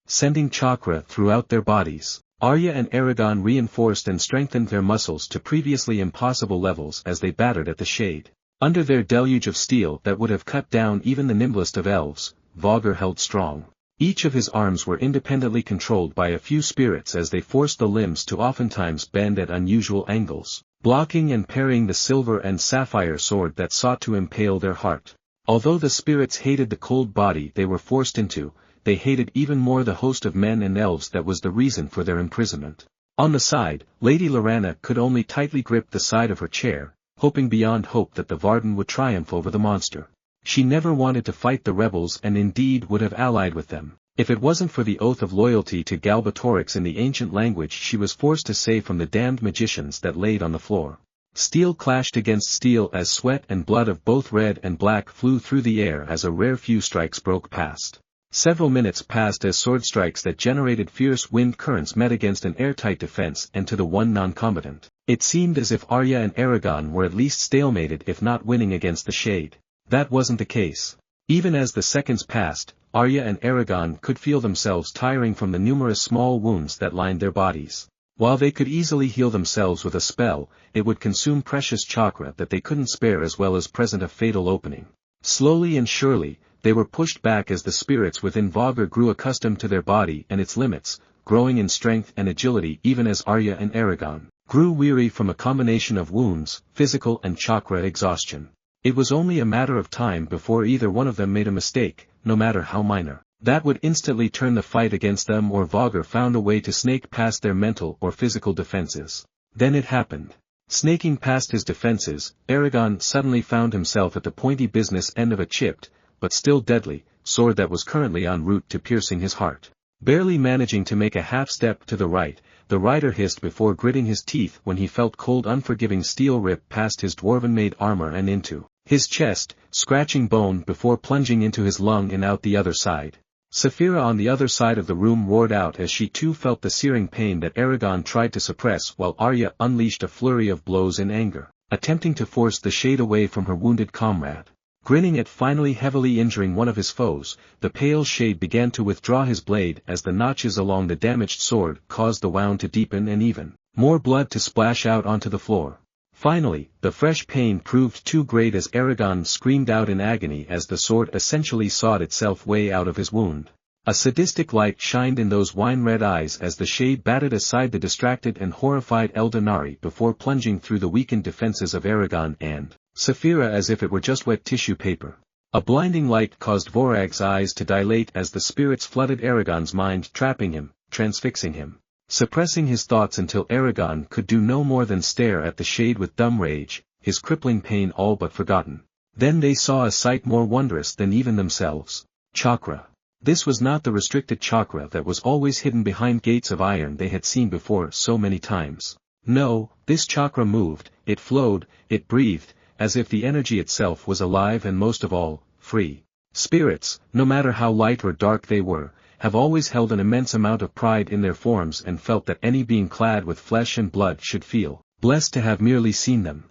sending chakra throughout their bodies. Arya and Eragon reinforced and strengthened their muscles to previously impossible levels as they battered at the shade. Under their deluge of steel that would have cut down even the nimblest of elves, Vogger held strong. Each of his arms were independently controlled by a few spirits as they forced the limbs to oftentimes bend at unusual angles, blocking and parrying the silver and sapphire sword that sought to impale their heart. Although the spirits hated the cold body they were forced into, they hated even more the host of men and elves that was the reason for their imprisonment. On the side, Lady Lorana could only tightly grip the side of her chair, hoping beyond hope that the Varden would triumph over the monster. She never wanted to fight the rebels and indeed would have allied with them, if it wasn't for the oath of loyalty to Galbatorix in the ancient language she was forced to say from the damned magicians that laid on the floor. Steel clashed against steel as sweat and blood of both red and black flew through the air as a rare few strikes broke past. Several minutes passed as sword strikes that generated fierce wind currents met against an airtight defense, and to the one non-combatant, it seemed as if Arya and Eragon were at least stalemated if not winning against the shade. That wasn't the case. Even as the seconds passed, Arya and Eragon could feel themselves tiring from the numerous small wounds that lined their bodies. While they could easily heal themselves with a spell, it would consume precious chakra that they couldn't spare as well as present a fatal opening. Slowly and surely, they were pushed back as the spirits within Vogger grew accustomed to their body and its limits, growing in strength and agility even as Arya and Eragon grew weary from a combination of wounds, physical and chakra exhaustion. It was only a matter of time before either one of them made a mistake, no matter how minor, that would instantly turn the fight against them, or Vogger found a way to snake past their mental or physical defenses. Then it happened. Snaking past his defenses, Eragon suddenly found himself at the pointy business end of a chipped, but still deadly, sword that was currently en route to piercing his heart. Barely managing to make a half-step to the right, the rider hissed before gritting his teeth when he felt cold unforgiving steel rip past his dwarven-made armor and into his chest, scratching bone before plunging into his lung and out the other side. Saphira on the other side of the room roared out as she too felt the searing pain that Eragon tried to suppress, while Arya unleashed a flurry of blows in anger, attempting to force the shade away from her wounded comrade. Grinning at finally heavily injuring one of his foes, the pale shade began to withdraw his blade as the notches along the damaged sword caused the wound to deepen and even more blood to splash out onto the floor. Finally, the fresh pain proved too great as Eragon screamed out in agony as the sword essentially sawed itself way out of his wound. A sadistic light shined in those wine-red eyes as the shade batted aside the distracted and horrified Eldenari before plunging through the weakened defenses of Eragon and Saphira as if it were just wet tissue paper. A blinding light caused Vorag's eyes to dilate as the spirits flooded Eragon's mind, trapping him, transfixing him, suppressing his thoughts until Eragon could do no more than stare at the shade with dumb rage, his crippling pain all but forgotten. Then they saw a sight more wondrous than even themselves. Chakra. This was not the restricted chakra that was always hidden behind gates of iron they had seen before so many times. No, this chakra moved, it flowed, it breathed, as if the energy itself was alive and most of all, free. Spirits, no matter how light or dark they were, have always held an immense amount of pride in their forms and felt that any being clad with flesh and blood should feel blessed to have merely seen them.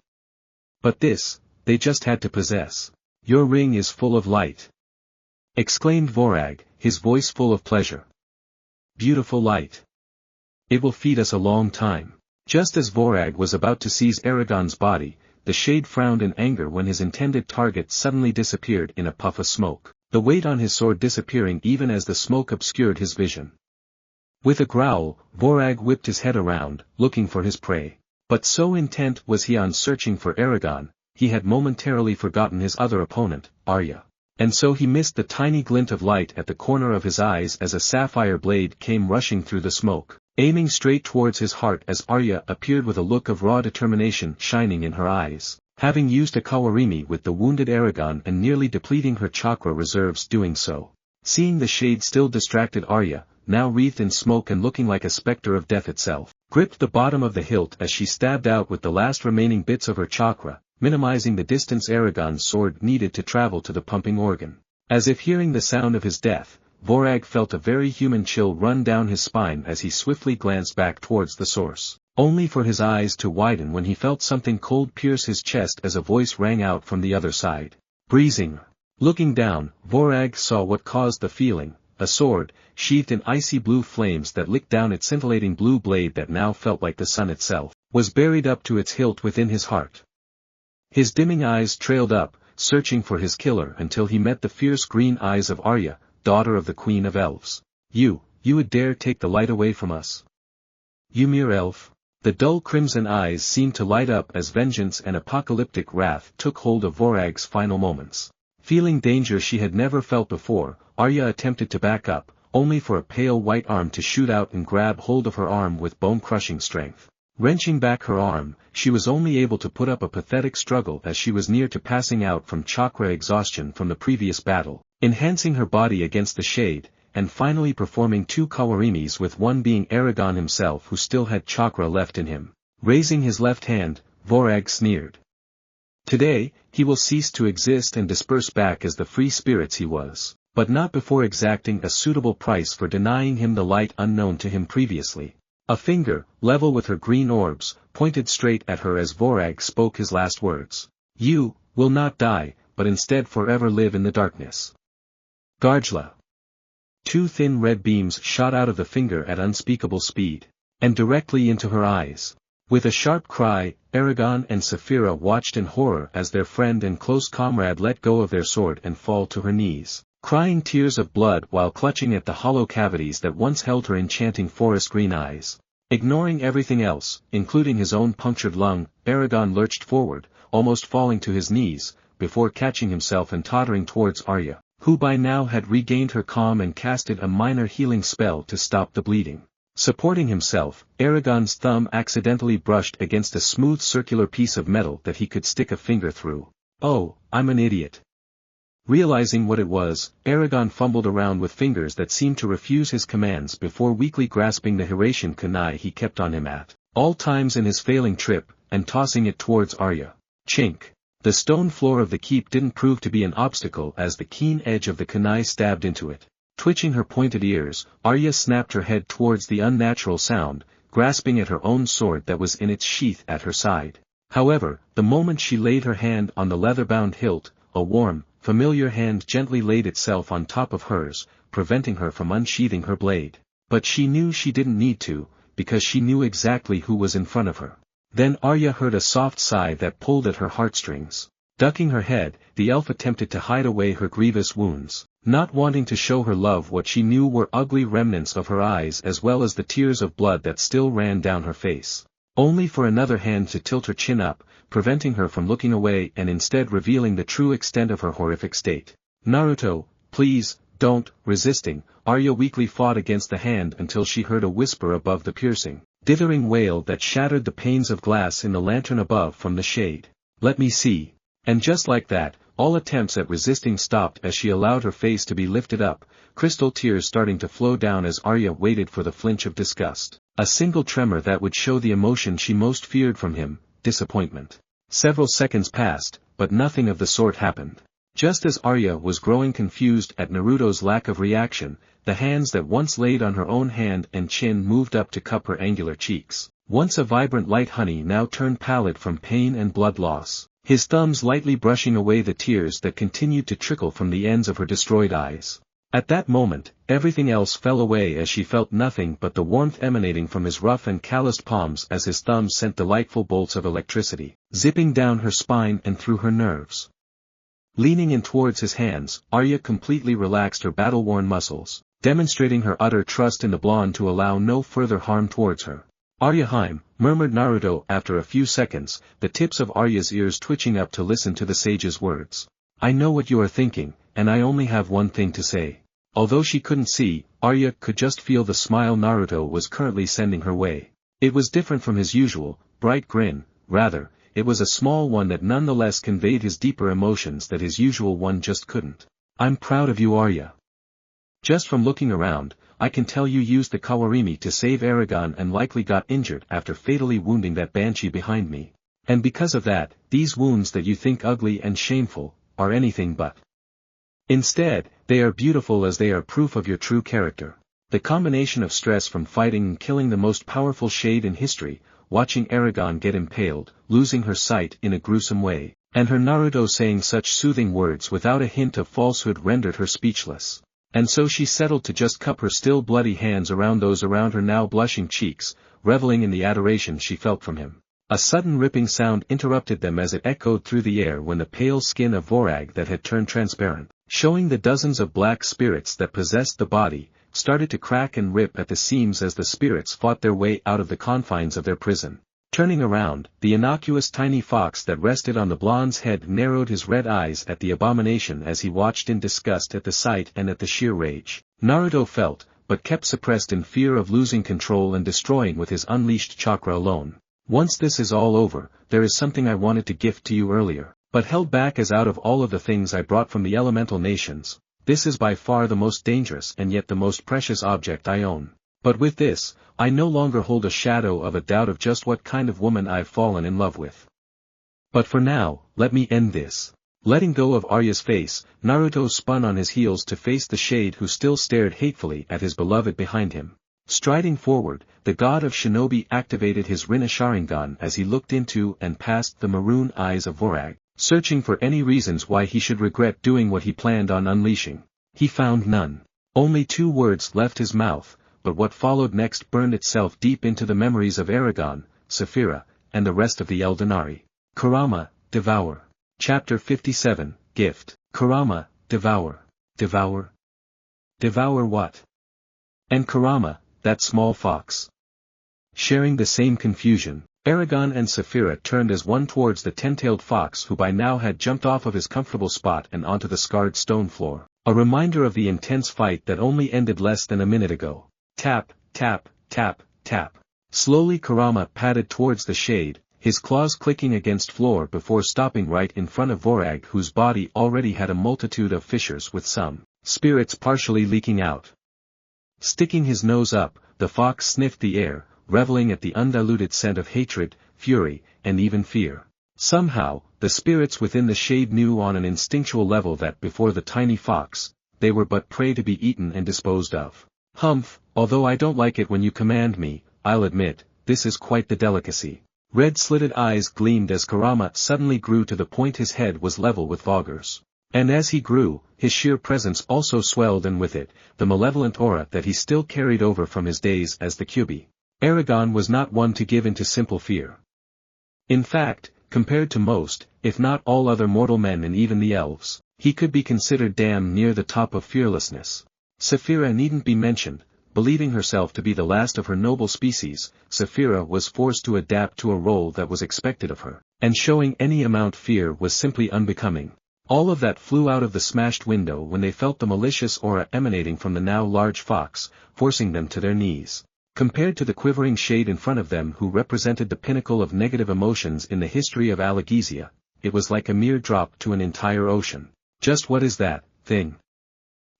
But this, they just had to possess. Your ring is full of light, exclaimed Vorag, his voice full of pleasure. Beautiful light. It will feed us a long time. Just as Vorag was about to seize Eragon's body, the shade frowned in anger when his intended target suddenly disappeared in a puff of smoke, the weight on his sword disappearing even as the smoke obscured his vision. With a growl, Vorag whipped his head around, looking for his prey. But so intent was he on searching for Eragon, he had momentarily forgotten his other opponent, Arya. And so he missed the tiny glint of light at the corner of his eyes as a sapphire blade came rushing through the smoke, aiming straight towards his heart as Arya appeared with a look of raw determination shining in her eyes, having used a Kawarimi with the wounded Eragon and nearly depleting her chakra reserves doing so. Seeing the shade still distracted Arya, now wreathed in smoke and looking like a specter of death itself, gripped the bottom of the hilt as she stabbed out with the last remaining bits of her chakra, minimizing the distance Eragon's sword needed to travel to the pumping organ. As if hearing the sound of his death, Vorag felt a very human chill run down his spine as he swiftly glanced back towards the source, only for his eyes to widen when he felt something cold pierce his chest as a voice rang out from the other side. Breezing. Looking down, Vorag saw what caused the feeling, a sword, sheathed in icy blue flames that licked down its scintillating blue blade that now felt like the sun itself, was buried up to its hilt within his heart. His dimming eyes trailed up, searching for his killer until he met the fierce green eyes of Arya, daughter of the Queen of Elves. You would dare take the light away from us? You mere elf? The dull crimson eyes seemed to light up as vengeance and apocalyptic wrath took hold of Vorag's final moments. Feeling danger she had never felt before, Arya attempted to back up, only for a pale white arm to shoot out and grab hold of her arm with bone-crushing strength. Wrenching back her arm, she was only able to put up a pathetic struggle as she was near to passing out from chakra exhaustion from the previous battle, enhancing her body against the shade, and finally performing 2 Kawarimis with one being Eragon himself who still had chakra left in him. Raising his left hand, Vorag sneered. Today, he will cease to exist and disperse back as the free spirits he was, but not before exacting a suitable price for denying him the light unknown to him previously. A finger, level with her green orbs, pointed straight at her as Vorag spoke his last words. You will not die, but instead forever live in the darkness. Garjla. 2 thin red beams shot out of the finger at unspeakable speed, and directly into her eyes. With a sharp cry, Eragon and Saphira watched in horror as their friend and close comrade let go of their sword and fall to her knees, crying tears of blood while clutching at the hollow cavities that once held her enchanting forest green eyes. Ignoring everything else, including his own punctured lung, Eragon lurched forward, almost falling to his knees, before catching himself and tottering towards Arya, who by now had regained her calm and casted a minor healing spell to stop the bleeding. Supporting himself, Eragon's thumb accidentally brushed against a smooth circular piece of metal that he could stick a finger through. Oh, I'm an idiot. Realizing what it was, Eragon fumbled around with fingers that seemed to refuse his commands before weakly grasping the Hiratian kunai he kept on him at all times in his failing trip, and tossing it towards Arya. Chink. The stone floor of the keep didn't prove to be an obstacle as the keen edge of the kunai stabbed into it. Twitching her pointed ears, Arya snapped her head towards the unnatural sound, grasping at her own sword that was in its sheath at her side. However, the moment she laid her hand on the leather-bound hilt, a warm, familiar hand gently laid itself on top of hers, preventing her from unsheathing her blade. But she knew she didn't need to, because she knew exactly who was in front of her. Then Arya heard a soft sigh that pulled at her heartstrings. Ducking her head, the elf attempted to hide away her grievous wounds. not wanting to show her love what she knew were ugly remnants of her eyes as well as the tears of blood that still ran down her face. Only for another hand to tilt her chin up, preventing her from looking away and instead revealing the true extent of her horrific state. "Naruto, please, don't," resisting, Arya weakly fought against the hand until she heard a whisper above the piercing, dithering wail that shattered the panes of glass in the lantern above from the shade. "Let me see." And just like that, all attempts at resisting stopped as she allowed her face to be lifted up, crystal tears starting to flow down as Arya waited for the flinch of disgust, a single tremor that would show the emotion she most feared from him, disappointment. Several seconds passed, but nothing of the sort happened. Just as Arya was growing confused at Naruto's lack of reaction, the hands that once laid on her own hand and chin moved up to cup her angular cheeks. Once a vibrant light honey now turned pallid from pain and blood loss, his thumbs lightly brushing away the tears that continued to trickle from the ends of her destroyed eyes. At that moment, everything else fell away as she felt nothing but the warmth emanating from his rough and calloused palms as his thumbs sent delightful bolts of electricity, zipping down her spine and through her nerves. Leaning in towards his hands, Arya completely relaxed her battle-worn muscles, demonstrating her utter trust in the blonde to allow no further harm towards her. "Arya-heim," murmured Naruto after a few seconds, the tips of Arya's ears twitching up to listen to the sage's words. "I know what you are thinking, and I only have one thing to say." Although she couldn't see, Arya could just feel the smile Naruto was currently sending her way. It was different from his usual, bright grin, rather, it was a small one that nonetheless conveyed his deeper emotions that his usual one just couldn't. "I'm proud of you, Arya. Just from looking around, I can tell you used the Kawarimi to save Eragon and likely got injured after fatally wounding that banshee behind me. And because of that, these wounds that you think ugly and shameful, are anything but. Instead, they are beautiful as they are proof of your true character." The combination of stress from fighting and killing the most powerful shade in history, watching Eragon get impaled, losing her sight in a gruesome way, and her Naruto saying such soothing words without a hint of falsehood rendered her speechless. And so she settled to just cup her still bloody hands around those around her now blushing cheeks, reveling in the adoration she felt from him. A sudden ripping sound interrupted them as it echoed through the air when the pale skin of Vorag that had turned transparent, showing the dozens of black spirits that possessed the body, started to crack and rip at the seams as the spirits fought their way out of the confines of their prison. Turning around, the innocuous tiny fox that rested on the blonde's head narrowed his red eyes at the abomination as he watched in disgust at the sight and at the sheer rage Naruto felt, but kept suppressed in fear of losing control and destroying with his unleashed chakra alone. "Once this is all over, there is something I wanted to gift to you earlier, but held back as out of all of the things I brought from the elemental nations, this is by far the most dangerous and yet the most precious object I own. But with this, I no longer hold a shadow of a doubt of just what kind of woman I've fallen in love with. But for now, let me end this." Letting go of Arya's face, Naruto spun on his heels to face the shade who still stared hatefully at his beloved behind him. Striding forward, the god of shinobi activated his Rinna Sharingan as he looked into and past the maroon eyes of Vorag, searching for any reasons why he should regret doing what he planned on unleashing. He found none. Only 2 words left his mouth, but what followed next burned itself deep into the memories of Eragon, Saphira, and the rest of the Eldenari. Kurama, devour. Chapter 57, Gift. Kurama, devour. Devour? Devour what? And Kurama, that small fox. Sharing the same confusion, Eragon and Saphira turned as one towards the 10-tailed fox who by now had jumped off of his comfortable spot and onto the scarred stone floor, a reminder of the intense fight that only ended less than a minute ago. Tap, tap, tap, tap. Slowly Kurama padded towards the shade, his claws clicking against floor before stopping right in front of Vorag whose body already had a multitude of fissures with some spirits partially leaking out. Sticking his nose up, the fox sniffed the air, reveling at the undiluted scent of hatred, fury, and even fear. Somehow, the spirits within the shade knew on an instinctual level that before the tiny fox, they were but prey to be eaten and disposed of. "Humph, although I don't like it when you command me, I'll admit, this is quite the delicacy." Red slitted eyes gleamed as Kurama suddenly grew to the point his head was level with Vogger's. And as he grew, his sheer presence also swelled and with it, the malevolent aura that he still carried over from his days as the Kyuubi. Eragon was not one to give in to simple fear. In fact, compared to most, if not all other mortal men and even the elves, He could be considered damn near the top of fearlessness. Saphira needn't be mentioned. Believing herself to be the last of her noble species, Saphira was forced to adapt to a role that was expected of her, and showing any amount fear was simply unbecoming. All of that flew out of the smashed window when they felt the malicious aura emanating from the now large fox, forcing them to their knees. Compared to the quivering shade in front of them who represented the pinnacle of negative emotions in the history of Alagaezia, it was like a mere drop to an entire ocean. Just what is that thing?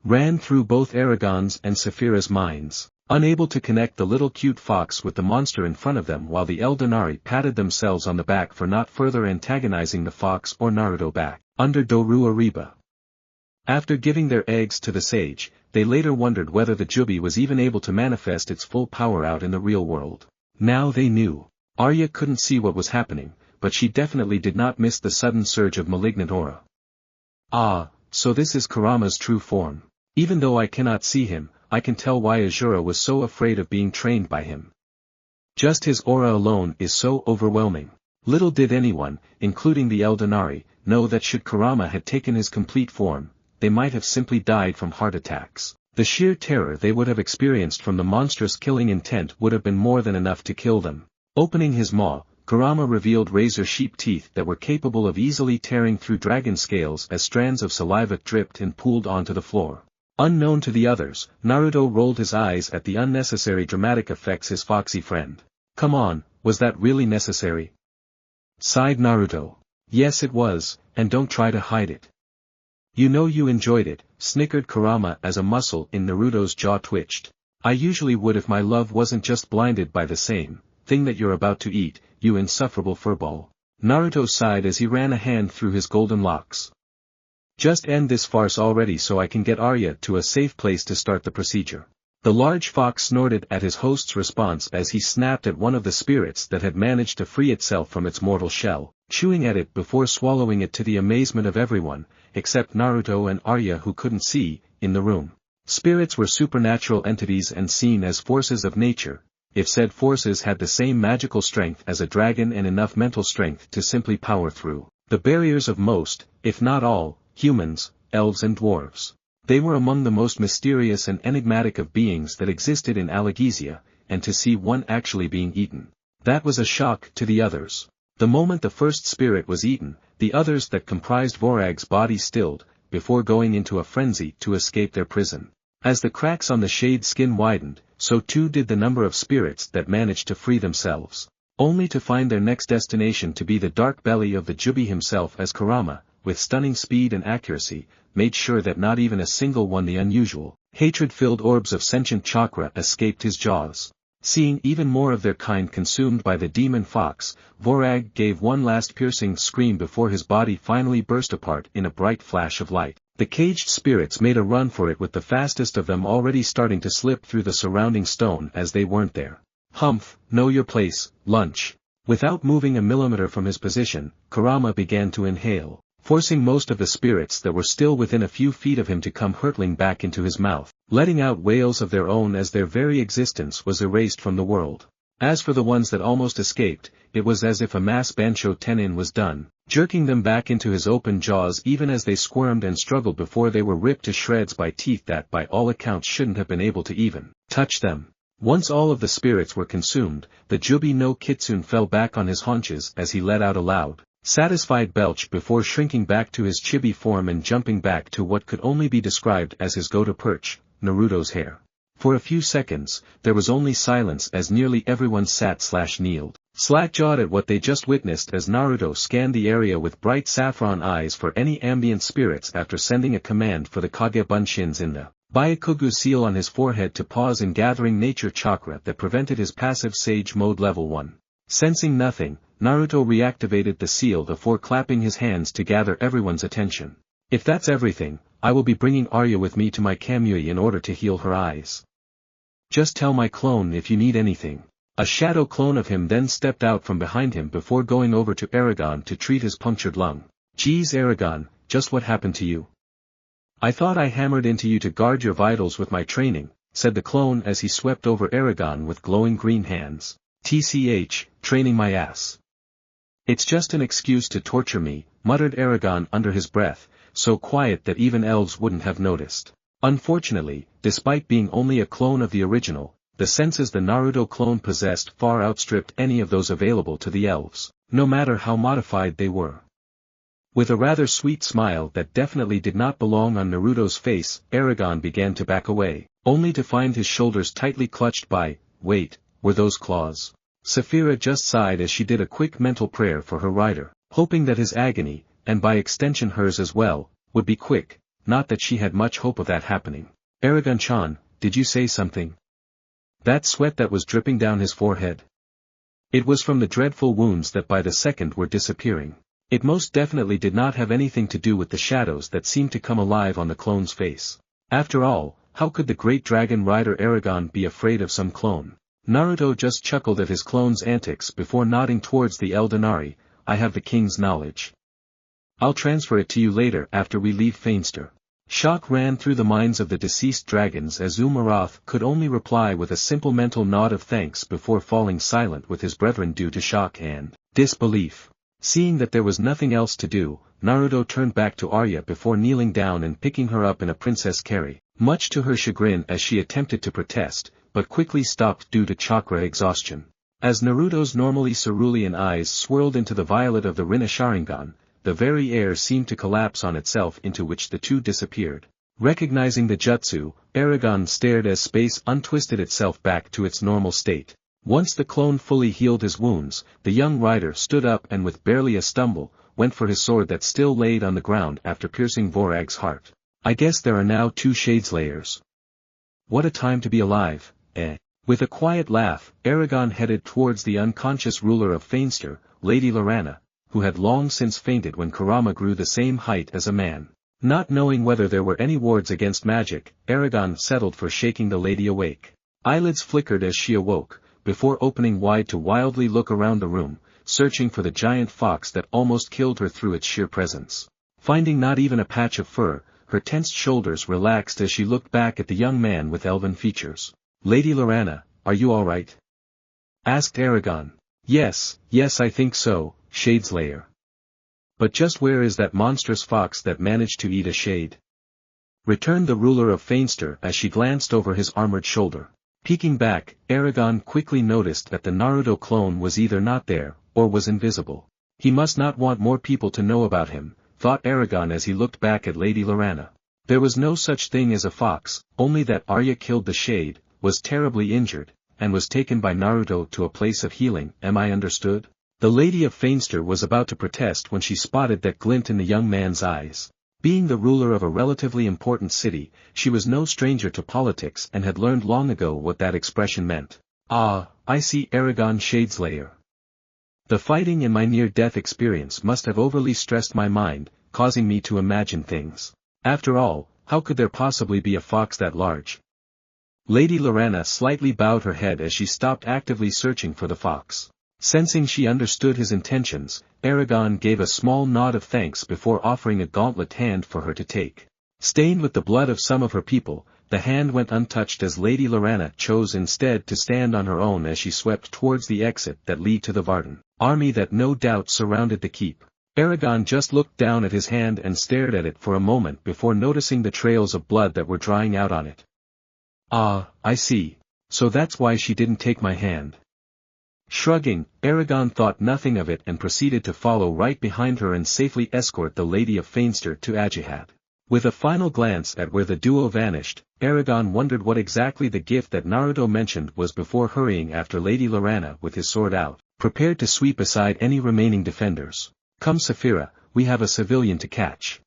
Ran through both Eragon's and Saphira's minds, unable to connect the little cute fox with the monster in front of them, while the Eldenari patted themselves on the back for not further antagonizing the fox or Naruto back, under Doru Ariba. After giving their eggs to the sage, they later wondered whether the Juubi was even able to manifest its full power out in the real world. Now they knew. Arya couldn't see what was happening, but she definitely did not miss the sudden surge of malignant aura. Ah, so this is Kurama's true form. Even though I cannot see him, I can tell why Azura was so afraid of being trained by him. Just his aura alone is so overwhelming. Little did anyone, including the Eldenari, know that should Kurama have taken his complete form, they might have simply died from heart attacks. The sheer terror they would have experienced from the monstrous killing intent would have been more than enough to kill them. Opening his maw, Kurama revealed razor sheep teeth that were capable of easily tearing through dragon scales as strands of saliva dripped and pooled onto the floor. Unknown to the others, Naruto rolled his eyes at the unnecessary dramatic effects his foxy friend. Come on, was that really necessary? Sighed Naruto. Yes it was, and don't try to hide it. You know you enjoyed it, snickered Kurama as a muscle in Naruto's jaw twitched. I usually would if my love wasn't just blinded by the same thing that you're about to eat, you insufferable furball. Naruto sighed as he ran a hand through his golden locks. Just end this farce already so I can get Arya to a safe place to start the procedure. The large fox snorted at his host's response as he snapped at one of the spirits that had managed to free itself from its mortal shell, chewing at it before swallowing it to the amazement of everyone, except Naruto and Arya who couldn't see, in the room. Spirits were supernatural entities and seen as forces of nature, if said forces had the same magical strength as a dragon and enough mental strength to simply power through the barriers of most, if not all, humans, elves and dwarves. They were among the most mysterious and enigmatic of beings that existed in Alagaezia, and to see one actually being eaten. That was a shock to the others. The moment the first spirit was eaten, the others that comprised Vorag's body stilled, before going into a frenzy to escape their prison. As the cracks on the shade's skin widened, so too did the number of spirits that managed to free themselves, only to find their next destination to be the dark belly of the Juubi himself as Kurama, with stunning speed and accuracy, made sure that not even a single one the unusual, hatred-filled orbs of sentient chakra escaped his jaws. Seeing even more of their kind consumed by the demon fox, Vorag gave one last piercing scream before his body finally burst apart in a bright flash of light. The caged spirits made a run for it with the fastest of them already starting to slip through the surrounding stone as they weren't there. Humph, know your place, lunch. Without moving a millimeter from his position, Kurama began to inhale, forcing most of the spirits that were still within a few feet of him to come hurtling back into his mouth, letting out wails of their own as their very existence was erased from the world. As for the ones that almost escaped, it was as if a mass Bansho Tenin was done, jerking them back into his open jaws even as they squirmed and struggled before they were ripped to shreds by teeth that by all accounts shouldn't have been able to even touch them. Once all of the spirits were consumed, the Juubi no Kitsune fell back on his haunches as he let out a loud, satisfied belch before shrinking back to his chibi form and jumping back to what could only be described as his go-to-perch, Naruto's hair. For a few seconds, there was only silence as nearly everyone sat/kneeled, slack-jawed at what they just witnessed as Naruto scanned the area with bright saffron eyes for any ambient spirits after sending a command for the Kage Bunshins in the Byakugu seal on his forehead to pause in gathering nature chakra that prevented his passive sage mode level 1. Sensing nothing, Naruto reactivated the seal before clapping his hands to gather everyone's attention. If that's everything, I will be bringing Arya with me to my Kamui in order to heal her eyes. Just tell my clone if you need anything. A shadow clone of him then stepped out from behind him before going over to Eragon to treat his punctured lung. Geez Eragon, just what happened to you? I thought I hammered into you to guard your vitals with my training, said the clone as he swept over Eragon with glowing green hands. TCH, training my ass. It's just an excuse to torture me, muttered Eragon under his breath, so quiet that even elves wouldn't have noticed. Unfortunately, despite being only a clone of the original, the senses the Naruto clone possessed far outstripped any of those available to the elves, no matter how modified they were. With a rather sweet smile that definitely did not belong on Naruto's face, Eragon began to back away, only to find his shoulders tightly clutched by, wait, were those claws? Saphira just sighed as she did a quick mental prayer for her rider, hoping that his agony, and by extension hers as well, would be quick, not that she had much hope of that happening. Eragon-chan, did you say something? That sweat that was dripping down his forehead? It was from the dreadful wounds that by the second were disappearing. It most definitely did not have anything to do with the shadows that seemed to come alive on the clone's face. After all, how could the great dragon rider Eragon be afraid of some clone? Naruto just chuckled at his clone's antics before nodding towards the Eldenari. I have the king's knowledge. I'll transfer it to you later after we leave Feinster. Shock ran through the minds of the deceased dragons as Umarath could only reply with a simple mental nod of thanks before falling silent with his brethren due to shock and disbelief. Seeing that there was nothing else to do, Naruto turned back to Arya before kneeling down and picking her up in a princess carry, much to her chagrin as she attempted to protest, but quickly stopped due to chakra exhaustion. As Naruto's normally cerulean eyes swirled into the violet of the Rinna Sharingan, the very air seemed to collapse on itself into which the two disappeared. Recognizing the jutsu, Eragon stared as space untwisted itself back to its normal state. Once the clone fully healed his wounds, the young rider stood up and with barely a stumble, went for his sword that still laid on the ground after piercing Vorag's heart. I guess there are now 2 shades layers. What a time to be alive, eh? With a quiet laugh, Eragon headed towards the unconscious ruler of Feinster, Lady Laranna, who had long since fainted when Kurama grew the same height as a man. Not knowing whether there were any wards against magic, Eragon settled for shaking the lady awake. Eyelids flickered as she awoke, before opening wide to wildly look around the room, searching for the giant fox that almost killed her through its sheer presence. Finding not even a patch of fur, her tensed shoulders relaxed as she looked back at the young man with elven features. Lady Laranna, are you all right? Asked Eragon. Yes, I think so, Shadeslayer. But just where is that monstrous fox that managed to eat a shade? Returned the ruler of Feinster as she glanced over his armored shoulder. Peeking back, Eragon quickly noticed that the Naruto clone was either not there, or was invisible. He must not want more people to know about him, thought Eragon as he looked back at Lady Laranna. There was no such thing as a fox, only that Arya killed the shade, was terribly injured, and was taken by Naruto to a place of healing. Am I understood? The Lady of Feinster was about to protest when she spotted that glint in the young man's eyes. Being the ruler of a relatively important city, she was no stranger to politics and had learned long ago what that expression meant. Ah, I see, Eragon Shadeslayer. The fighting in my near-death experience must have overly stressed my mind, causing me to imagine things. After all, how could there possibly be a fox that large? Lady Laranna slightly bowed her head as she stopped actively searching for the fox. Sensing she understood his intentions, Eragon gave a small nod of thanks before offering a gauntlet hand for her to take. Stained with the blood of some of her people, the hand went untouched as Lady Laranna chose instead to stand on her own as she swept towards the exit that led to the Varden army that no doubt surrounded the keep. Eragon just looked down at his hand and stared at it for a moment before noticing the trails of blood that were drying out on it. Ah, I see. So that's why she didn't take my hand. Shrugging, Eragon thought nothing of it and proceeded to follow right behind her and safely escort the Lady of Feinster to Ajihat. With a final glance at where the duo vanished, Eragon wondered what exactly the gift that Naruto mentioned was before hurrying after Lady Laranna with his sword out, prepared to sweep aside any remaining defenders. Come Saphira, we have a civilian to catch.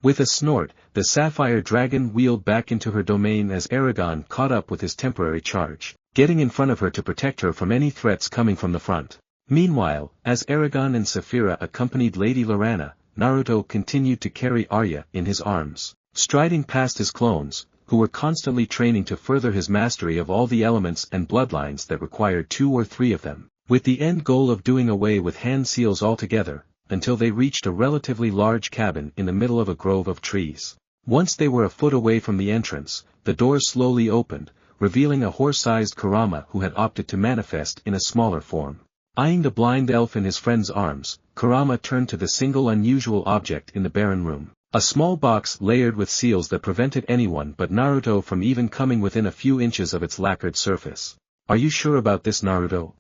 With a snort, the sapphire dragon wheeled back into her domain as Eragon caught up with his temporary charge, getting in front of her to protect her from any threats coming from the front. Meanwhile, as Eragon and Saphira accompanied Lady Laranna, Naruto continued to carry Arya in his arms, striding past his clones, who were constantly training to further his mastery of all the elements and bloodlines that required 2 or 3 of them, with the end goal of doing away with hand seals altogether, until they reached a relatively large cabin in the middle of a grove of trees. Once they were a foot away from the entrance, the door slowly opened, revealing a horse-sized Kurama who had opted to manifest in a smaller form. Eyeing the blind elf in his friend's arms, Kurama turned to the single unusual object in the barren room. A small box layered with seals that prevented anyone but Naruto from even coming within a few inches of its lacquered surface. Are you sure about this, Naruto?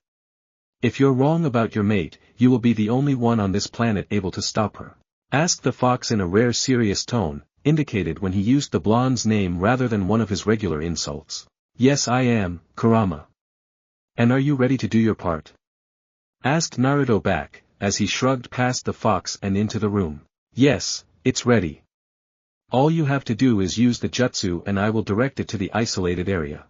If you're wrong about your mate, you will be the only one on this planet able to stop her. Asked the fox in a rare serious tone, indicated when he used the blonde's name rather than one of his regular insults. Yes, I am, Kurama. And are you ready to do your part? Asked Naruto back, as he shrugged past the fox and into the room. Yes, it's ready. All you have to do is use the jutsu and I will direct it to the isolated area.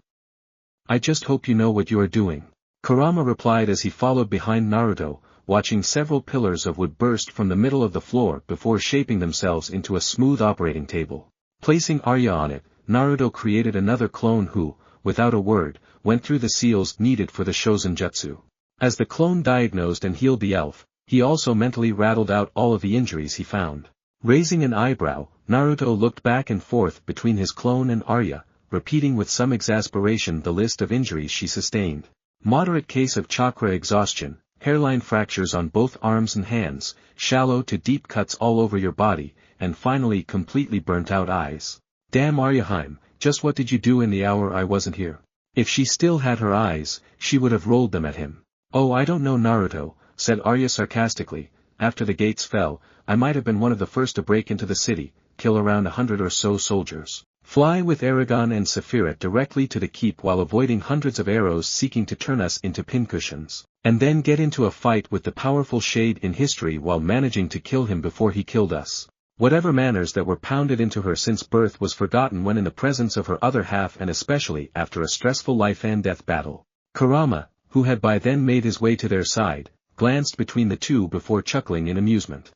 I just hope you know what you are doing. Kurama replied as he followed behind Naruto, watching several pillars of wood burst from the middle of the floor before shaping themselves into a smooth operating table. Placing Arya on it, Naruto created another clone who, without a word, went through the seals needed for the Shozen Jutsu. As the clone diagnosed and healed the elf, he also mentally rattled out all of the injuries he found. Raising an eyebrow, Naruto looked back and forth between his clone and Arya, repeating with some exasperation the list of injuries she sustained. Moderate case of chakra exhaustion, hairline fractures on both arms and hands, shallow to deep cuts all over your body, and finally completely burnt out eyes. Damn Aryaheim, just what did you do in the hour I wasn't here? If she still had her eyes, she would have rolled them at him. Oh, I don't know, Naruto, said Arya sarcastically. After the gates fell, I might have been one of the first to break into the city, kill around 100 or so soldiers, fly with Eragon and Sephiroth directly to the keep while avoiding hundreds of arrows seeking to turn us into pincushions, and then get into a fight with the powerful shade in history while managing to kill him before he killed us. Whatever manners that were pounded into her since birth was forgotten when in the presence of her other half and especially after a stressful life-and-death battle. Kurama, who had by then made his way to their side, glanced between the two before chuckling in amusement.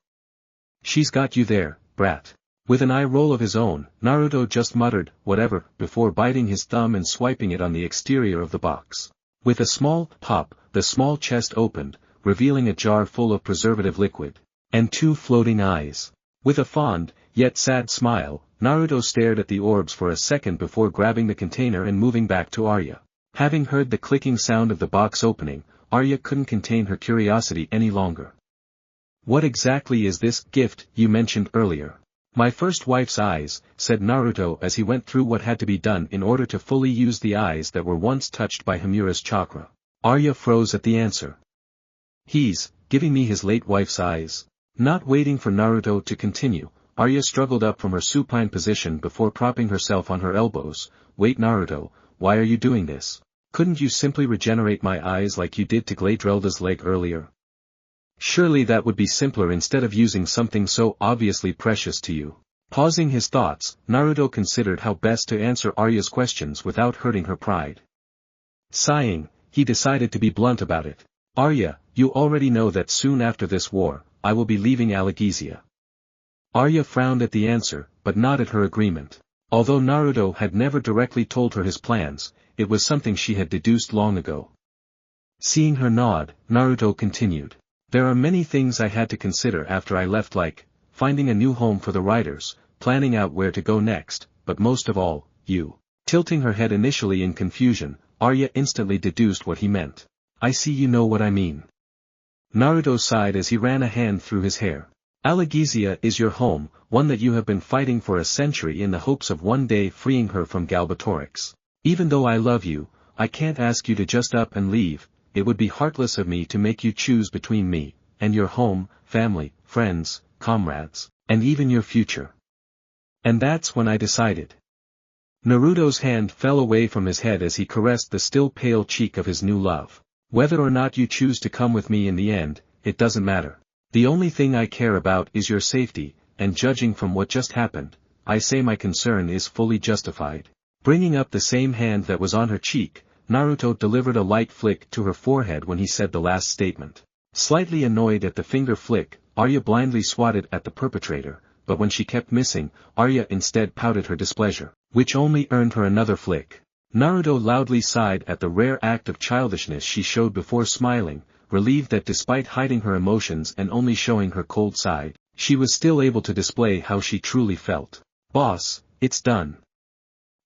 She's got you there, brat. With an eye roll of his own, Naruto just muttered, whatever, before biting his thumb and swiping it on the exterior of the box. With a small pop, the small chest opened, revealing a jar full of preservative liquid, and two floating eyes. With a fond, yet sad smile, Naruto stared at the orbs for a second before grabbing the container and moving back to Arya. Having heard the clicking sound of the box opening, Arya couldn't contain her curiosity any longer. What exactly is this gift you mentioned earlier? My first wife's eyes, said Naruto as he went through what had to be done in order to fully use the eyes that were once touched by Himura's chakra. Arya froze at the answer. He's giving me his late wife's eyes. Not waiting for Naruto to continue, Arya struggled up from her supine position before propping herself on her elbows. Wait, Naruto, why are you doing this? Couldn't you simply regenerate my eyes like you did to Gladrelda's leg earlier? Surely that would be simpler instead of using something so obviously precious to you. Pausing his thoughts, Naruto considered how best to answer Arya's questions without hurting her pride. Sighing, he decided to be blunt about it. Arya, you already know that soon after this war, I will be leaving Algesia. Arya frowned at the answer, but nodded her agreement. Although Naruto had never directly told her his plans, it was something she had deduced long ago. Seeing her nod, Naruto continued. There are many things I had to consider after I left, like finding a new home for the riders, planning out where to go next, but most of all, you. Tilting her head initially in confusion, Arya instantly deduced what he meant. I see you know what I mean. Naruto sighed as he ran a hand through his hair. Algesia is your home, one that you have been fighting for a century in the hopes of one day freeing her from Galbatorix. Even though I love you, I can't ask you to just up and leave. It would be heartless of me to make you choose between me, and your home, family, friends, comrades, and even your future. And that's when I decided. Naruto's hand fell away from his head as he caressed the still pale cheek of his new love. Whether or not you choose to come with me in the end, it doesn't matter. The only thing I care about is your safety, and judging from what just happened, I say my concern is fully justified. Bringing up the same hand that was on her cheek, Naruto delivered a light flick to her forehead when he said the last statement. Slightly annoyed at the finger flick, Arya blindly swatted at the perpetrator, but when she kept missing, Arya instead pouted her displeasure, which only earned her another flick. Naruto loudly sighed at the rare act of childishness she showed before smiling, relieved that despite hiding her emotions and only showing her cold side, she was still able to display how she truly felt. Boss, it's done.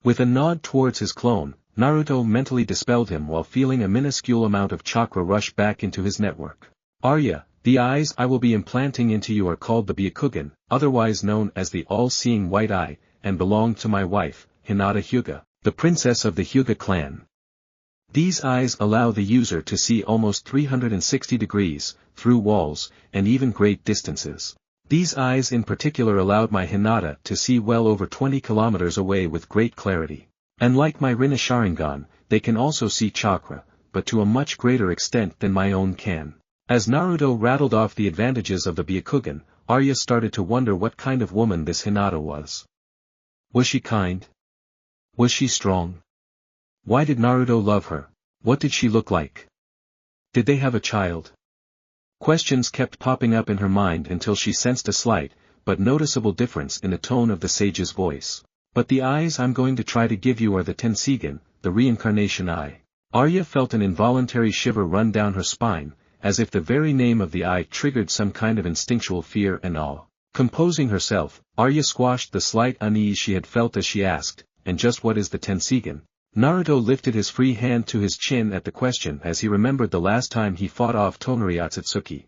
With a nod towards his clone, Naruto mentally dispelled him while feeling a minuscule amount of chakra rush back into his network. Arya, the eyes I will be implanting into you are called the Byakugan, otherwise known as the all-seeing white eye, and belong to my wife, Hinata Hyuga, the princess of the Hyuga clan. These eyes allow the user to see almost 360 degrees, through walls, and even great distances. These eyes in particular allowed my Hinata to see well over 20 kilometers away with great clarity. And like my Rinne Sharingan, they can also see chakra, but to a much greater extent than my own can. As Naruto rattled off the advantages of the Byakugan, Arya started to wonder what kind of woman this Hinata was. Was she kind? Was she strong? Why did Naruto love her? What did she look like? Did they have a child? Questions kept popping up in her mind until she sensed a slight, but noticeable difference in the tone of the sage's voice. But the eyes I'm going to try to give you are the Tensigen, the reincarnation eye. Arya felt an involuntary shiver run down her spine, as if the very name of the eye triggered some kind of instinctual fear and awe. Composing herself, Arya squashed the slight unease she had felt as she asked, and just what is the Tensigen? Naruto lifted his free hand to his chin at the question as he remembered the last time he fought off Tonari Atsutsuki.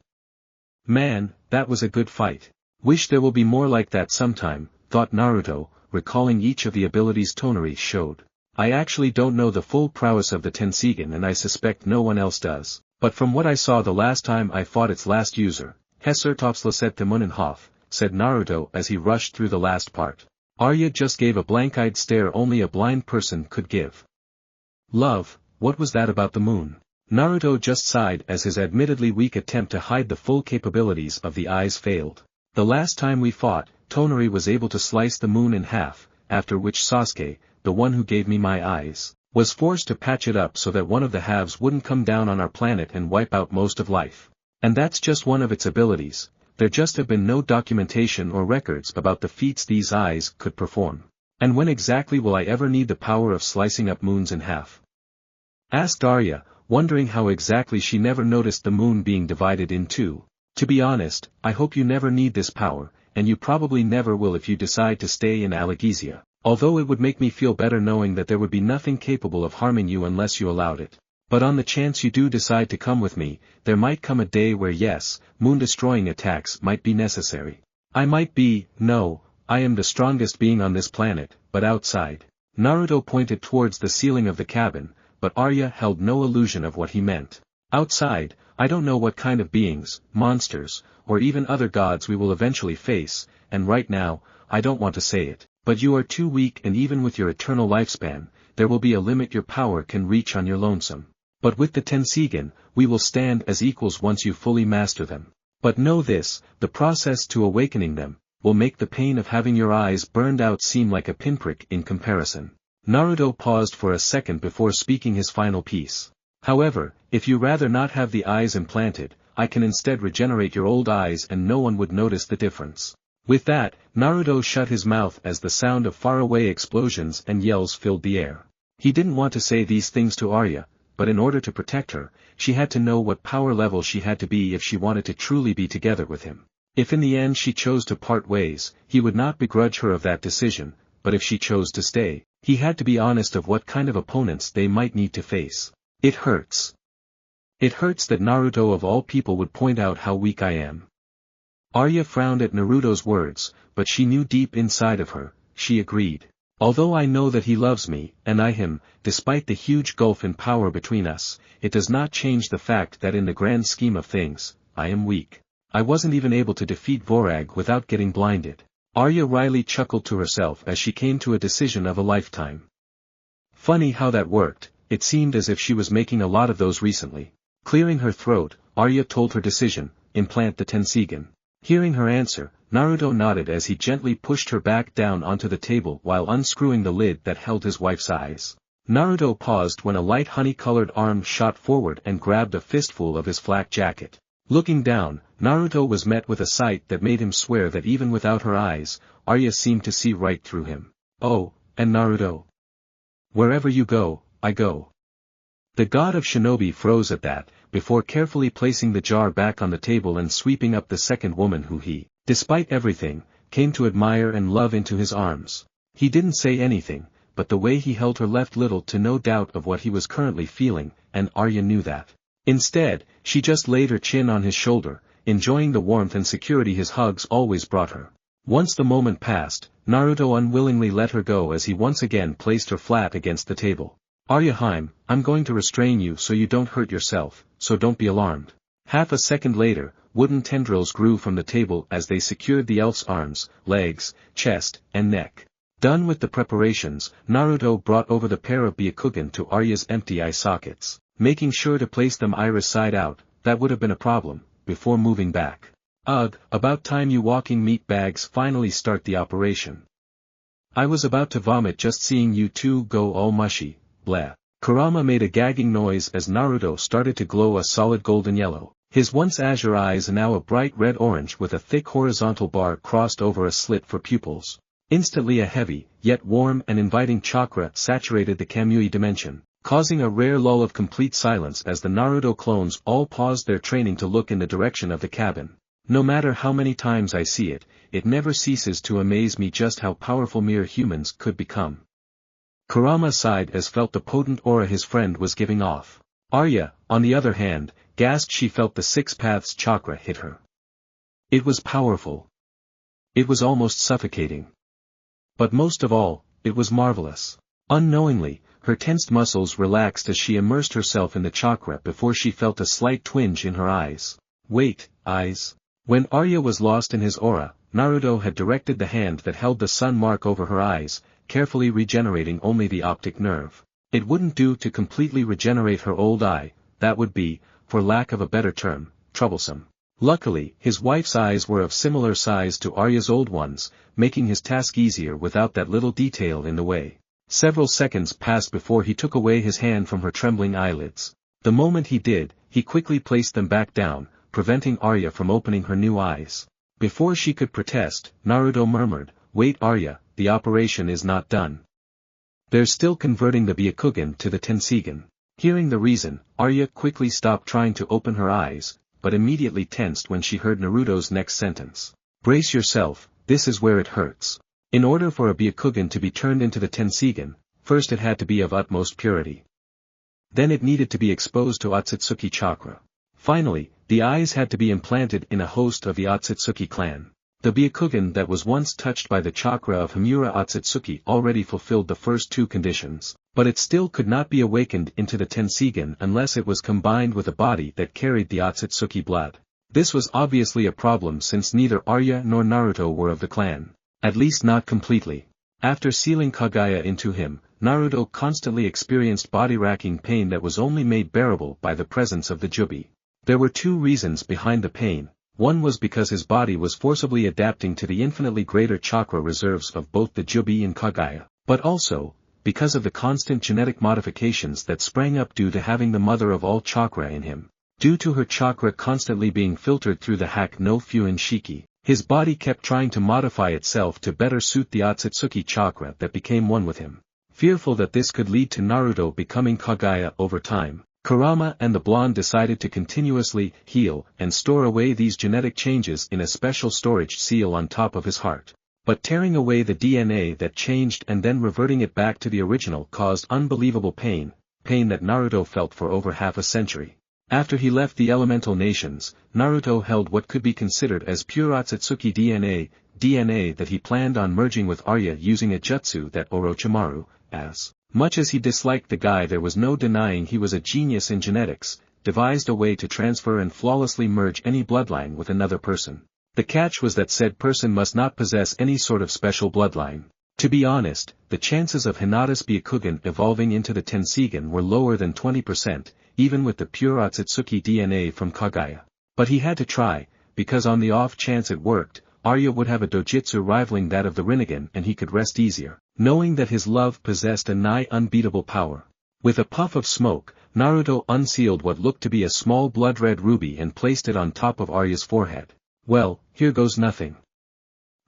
Man, that was a good fight. Wish there will be more like that sometime, thought Naruto, recalling each of the abilities Tonari showed. I actually don't know the full prowess of the Tensigen and I suspect no one else does, but from what I saw the last time I fought its last user, Hessertopslasset the Munenhof, said Naruto as he rushed through the last part. Arya just gave a blank-eyed stare only a blind person could give. Love, what was that about the moon? Naruto just sighed as his admittedly weak attempt to hide the full capabilities of the eyes failed. The last time we fought, Tonari was able to slice the moon in half, after which Sasuke, the one who gave me my eyes, was forced to patch it up so that one of the halves wouldn't come down on our planet and wipe out most of life. And that's just one of its abilities. There just have been no documentation or records about the feats these eyes could perform. And when exactly will I ever need the power of slicing up moons in half? Asked Arya, wondering how exactly she never noticed the moon being divided in two. To be honest, I hope you never need this power, and you probably never will if you decide to stay in Algesia, although it would make me feel better knowing that there would be nothing capable of harming you unless you allowed it. But on the chance you do decide to come with me, there might come a day where yes, moon-destroying attacks might be necessary. I might be, no, I am the strongest being on this planet, but outside. Naruto pointed towards the ceiling of the cabin, but Arya held no illusion of what he meant. Outside, I don't know what kind of beings, monsters, or even other gods we will eventually face, and right now, I don't want to say it, but you are too weak and even with your eternal lifespan, there will be a limit your power can reach on your lonesome. But with the Tensigen, we will stand as equals once you fully master them. But know this, the process to awakening them, will make the pain of having your eyes burned out seem like a pinprick in comparison. Naruto paused for a second before speaking his final piece. However, if you rather not have the eyes implanted, I can instead regenerate your old eyes and no one would notice the difference. With that, Naruto shut his mouth as the sound of faraway explosions and yells filled the air. He didn't want to say these things to Arya, but in order to protect her, she had to know what power level she had to be if she wanted to truly be together with him. If in the end she chose to part ways, he would not begrudge her of that decision, but if she chose to stay, he had to be honest of what kind of opponents they might need to face. It hurts. It hurts that Naruto of all people would point out how weak I am. Arya frowned at Naruto's words, but she knew deep inside of her, she agreed. Although I know that he loves me, and I him, despite the huge gulf in power between us, it does not change the fact that in the grand scheme of things, I am weak. I wasn't even able to defeat Vorag without getting blinded. Arya wryly chuckled to herself as she came to a decision of a lifetime. Funny how that worked, it seemed as if she was making a lot of those recently. Clearing her throat, Arya told her decision, implant the Tensigen. Hearing her answer, Naruto nodded as he gently pushed her back down onto the table while unscrewing the lid that held his wife's eyes. Naruto paused when a light honey-colored arm shot forward and grabbed a fistful of his flak jacket. Looking down, Naruto was met with a sight that made him swear that even without her eyes, Arya seemed to see right through him. Oh, and Naruto. Wherever you go, I go. The god of shinobi froze at that, before carefully placing the jar back on the table and sweeping up the second woman who he, despite everything, came to admire and love into his arms. He didn't say anything, but the way he held her left little to no doubt of what he was currently feeling, and Arya knew that. Instead, she just laid her chin on his shoulder, enjoying the warmth and security his hugs always brought her. Once the moment passed, Naruto unwillingly let her go as he once again placed her flat against the table. Arya-Heim, I'm going to restrain you so you don't hurt yourself, so don't be alarmed. Half a second later, wooden tendrils grew from the table as they secured the elf's arms, legs, chest, and neck. Done with the preparations, Naruto brought over the pair of Byakugan to Arya's empty eye sockets, making sure to place them iris side out. That would have been a problem, before moving back. Ugh, about time you walking meat bags finally start the operation. I was about to vomit just seeing you two go all mushy, bleh. Kurama made a gagging noise as Naruto started to glow a solid golden yellow, his once azure eyes now a bright red-orange with a thick horizontal bar crossed over a slit for pupils. Instantly a heavy, yet warm and inviting chakra saturated the Kamui dimension, causing a rare lull of complete silence as the Naruto clones all paused their training to look in the direction of the cabin. No matter how many times I see it, it never ceases to amaze me just how powerful mere humans could become. Kurama sighed as felt the potent aura his friend was giving off. Arya, on the other hand, gasped she felt the six paths chakra hit her. It was powerful. It was almost suffocating. But most of all, it was marvelous. Unknowingly, her tensed muscles relaxed as she immersed herself in the chakra before she felt a slight twinge in her eyes. Wait, eyes. When Arya was lost in his aura, Naruto had directed the hand that held the sun mark over her eyes, carefully regenerating only the optic nerve. It wouldn't do to completely regenerate her old eye, that would be, for lack of a better term, troublesome. Luckily, his wife's eyes were of similar size to Arya's old ones, making his task easier without that little detail in the way. Several seconds passed before he took away his hand from her trembling eyelids. The moment he did, he quickly placed them back down, preventing Arya from opening her new eyes. Before she could protest, Naruto murmured, "Wait Arya, the operation is not done. There's still converting the Byakugan to the Tensigan." Hearing the reason, Arya quickly stopped trying to open her eyes, but immediately tensed when she heard Naruto's next sentence. "Brace yourself, this is where it hurts." In order for a Byakugan to be turned into the Tensigan, first it had to be of utmost purity. Then it needed to be exposed to Otsutsuki chakra. Finally, the eyes had to be implanted in a host of the Otsutsuki clan. The Byakugan that was once touched by the chakra of Himura Otsutsuki already fulfilled the first two conditions, but it still could not be awakened into the Tensigan unless it was combined with a body that carried the Otsutsuki blood. This was obviously a problem since neither Arya nor Naruto were of the clan. At least not completely. After sealing Kaguya into him, Naruto constantly experienced body-racking pain that was only made bearable by the presence of the Juubi. There were two reasons behind the pain. One was because his body was forcibly adapting to the infinitely greater chakra reserves of both the Juubi and Kaguya, but also, because of the constant genetic modifications that sprang up due to having the mother of all chakra in him. Due to her chakra constantly being filtered through the Hak no Fuin Shiki, his body kept trying to modify itself to better suit the Otsutsuki chakra that became one with him. Fearful that this could lead to Naruto becoming Kaguya over time, Kurama and the blonde decided to continuously heal and store away these genetic changes in a special storage seal on top of his heart. But tearing away the DNA that changed and then reverting it back to the original caused unbelievable pain that Naruto felt for over half a century. After he left the elemental nations, Naruto held what could be considered as pure Otsutsuki DNA that he planned on merging with Arya using a jutsu that Orochimaru, as much as he disliked the guy, there was no denying he was a genius in genetics, devised a way to transfer and flawlessly merge any bloodline with another person. The catch was that said person must not possess any sort of special bloodline. To be honest, the chances of Hinata's Byakugan evolving into the Tensigan were lower than 20%, even with the pure Otsutsuki DNA from Kaguya. But he had to try, because on the off chance it worked, Arya would have a dojutsu rivaling that of the Rinnegan and he could rest easier, knowing that his love possessed a nigh unbeatable power. With a puff of smoke, Naruto unsealed what looked to be a small blood-red ruby and placed it on top of Arya's forehead. Well, here goes nothing.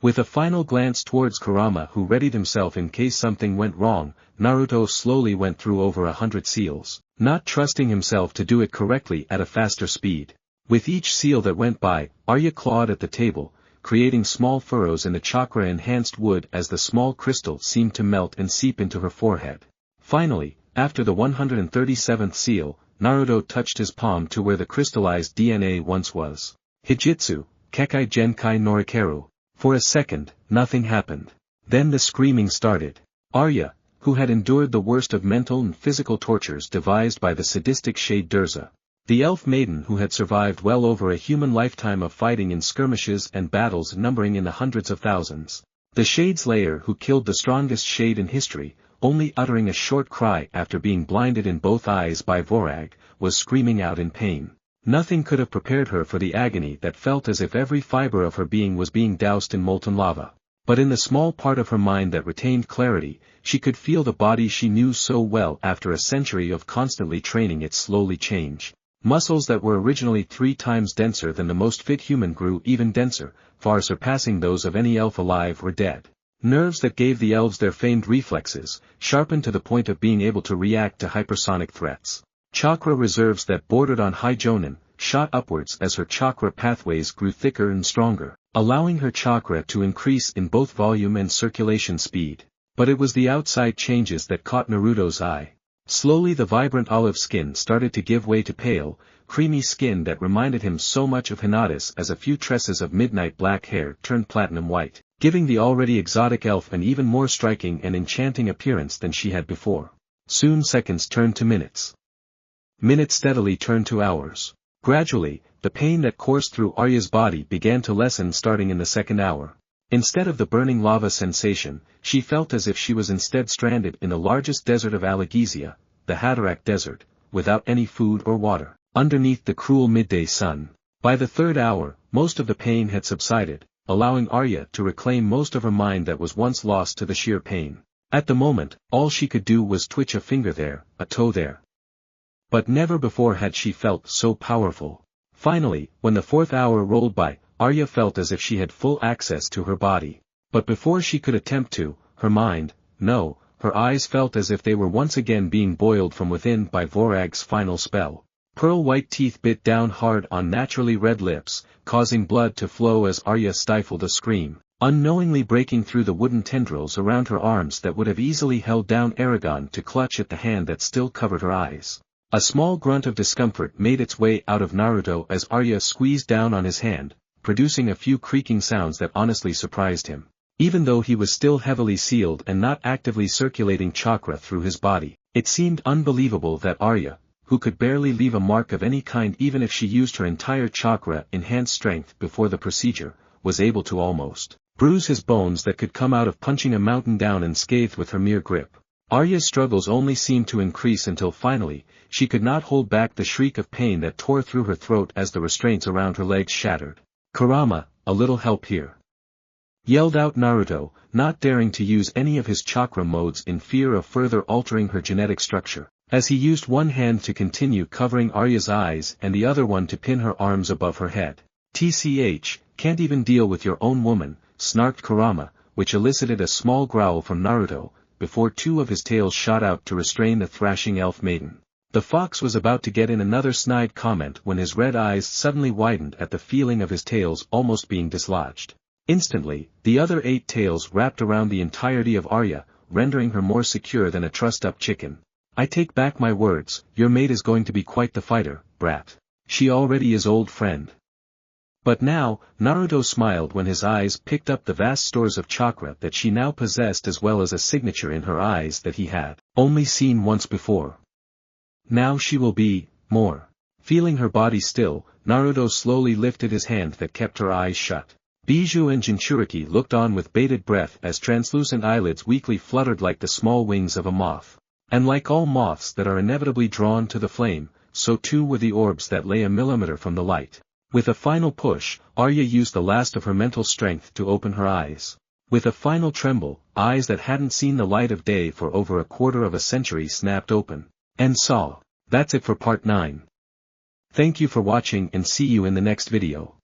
With a final glance towards Kurama who readied himself in case something went wrong, Naruto slowly went through over 100 seals, not trusting himself to do it correctly at a faster speed. With each seal that went by, Arya clawed at the table, creating small furrows in the chakra-enhanced wood as the small crystal seemed to melt and seep into her forehead. Finally, after the 137th seal, Naruto touched his palm to where the crystallized DNA once was. Hijitsu, Kekai Genkai Norikeru. For a second, nothing happened. Then the screaming started. Arya, who had endured the worst of mental and physical tortures devised by the sadistic Shade Durza. The elf maiden who had survived well over a human lifetime of fighting in skirmishes and battles numbering in the hundreds of thousands. The Shade Slayer who killed the strongest Shade in history, only uttering a short cry after being blinded in both eyes by Vorag, was screaming out in pain. Nothing could have prepared her for the agony that felt as if every fiber of her being was being doused in molten lava. But in the small part of her mind that retained clarity, she could feel the body she knew so well after a century of constantly training it slowly change. Muscles that were originally 3 times denser than the most fit human grew even denser, far surpassing those of any elf alive or dead. Nerves that gave the elves their famed reflexes, sharpened to the point of being able to react to hypersonic threats. Chakra reserves that bordered on high jonin, shot upwards as her chakra pathways grew thicker and stronger, allowing her chakra to increase in both volume and circulation speed. But it was the outside changes that caught Naruto's eye. Slowly the vibrant olive skin started to give way to pale, creamy skin that reminded him so much of Hinata's as a few tresses of midnight black hair turned platinum white, giving the already exotic elf an even more striking and enchanting appearance than she had before. Soon seconds turned to minutes. Minutes steadily turned to hours. Gradually, the pain that coursed through Arya's body began to lessen starting in the second hour. Instead of the burning lava sensation, she felt as if she was instead stranded in the largest desert of Alagaezia, the Hatterack Desert, without any food or water, underneath the cruel midday sun. By the third hour, most of the pain had subsided, allowing Arya to reclaim most of her mind that was once lost to the sheer pain. At the moment, all she could do was twitch a finger there, a toe there. But never before had she felt so powerful. Finally, when the 4th hour rolled by, Arya felt as if she had full access to her body. But before she could attempt to, her mind, no, her eyes felt as if they were once again being boiled from within by Vorag's final spell. Pearl-white teeth bit down hard on naturally red lips, causing blood to flow as Arya stifled a scream, unknowingly breaking through the wooden tendrils around her arms that would have easily held down Eragon to clutch at the hand that still covered her eyes. A small grunt of discomfort made its way out of Naruto as Arya squeezed down on his hand, producing a few creaking sounds that honestly surprised him. Even though he was still heavily sealed and not actively circulating chakra through his body, it seemed unbelievable that Arya, who could barely leave a mark of any kind even if she used her entire chakra-enhanced strength before the procedure, was able to almost bruise his bones that could come out of punching a mountain down unscathed with her mere grip. Arya's struggles only seemed to increase until finally, she could not hold back the shriek of pain that tore through her throat as the restraints around her legs shattered. "Kurama, a little help here," yelled out Naruto, not daring to use any of his chakra modes in fear of further altering her genetic structure, as he used one hand to continue covering Arya's eyes and the other one to pin her arms above her head. "TCH, can't even deal with your own woman," snarked Kurama, which elicited a small growl from Naruto, before 2 of his tails shot out to restrain the thrashing elf maiden. The fox was about to get in another snide comment when his red eyes suddenly widened at the feeling of his tails almost being dislodged. Instantly, the other 8 tails wrapped around the entirety of Arya, rendering her more secure than a trussed-up chicken. "I take back my words, your mate is going to be quite the fighter, brat. She already is old friend." But now, Naruto smiled when his eyes picked up the vast stores of chakra that she now possessed as well as a signature in her eyes that he had only seen once before. Now she will be, more. Feeling her body still, Naruto slowly lifted his hand that kept her eyes shut. Bijou and Jinchuriki looked on with bated breath as translucent eyelids weakly fluttered like the small wings of a moth. And like all moths that are inevitably drawn to the flame, so too were the orbs that lay a millimeter from the light. With a final push, Arya used the last of her mental strength to open her eyes. With a final tremble, eyes that hadn't seen the light of day for over a quarter of a century snapped open. And saw. That's it for part 9. Thank you for watching and see you in the next video.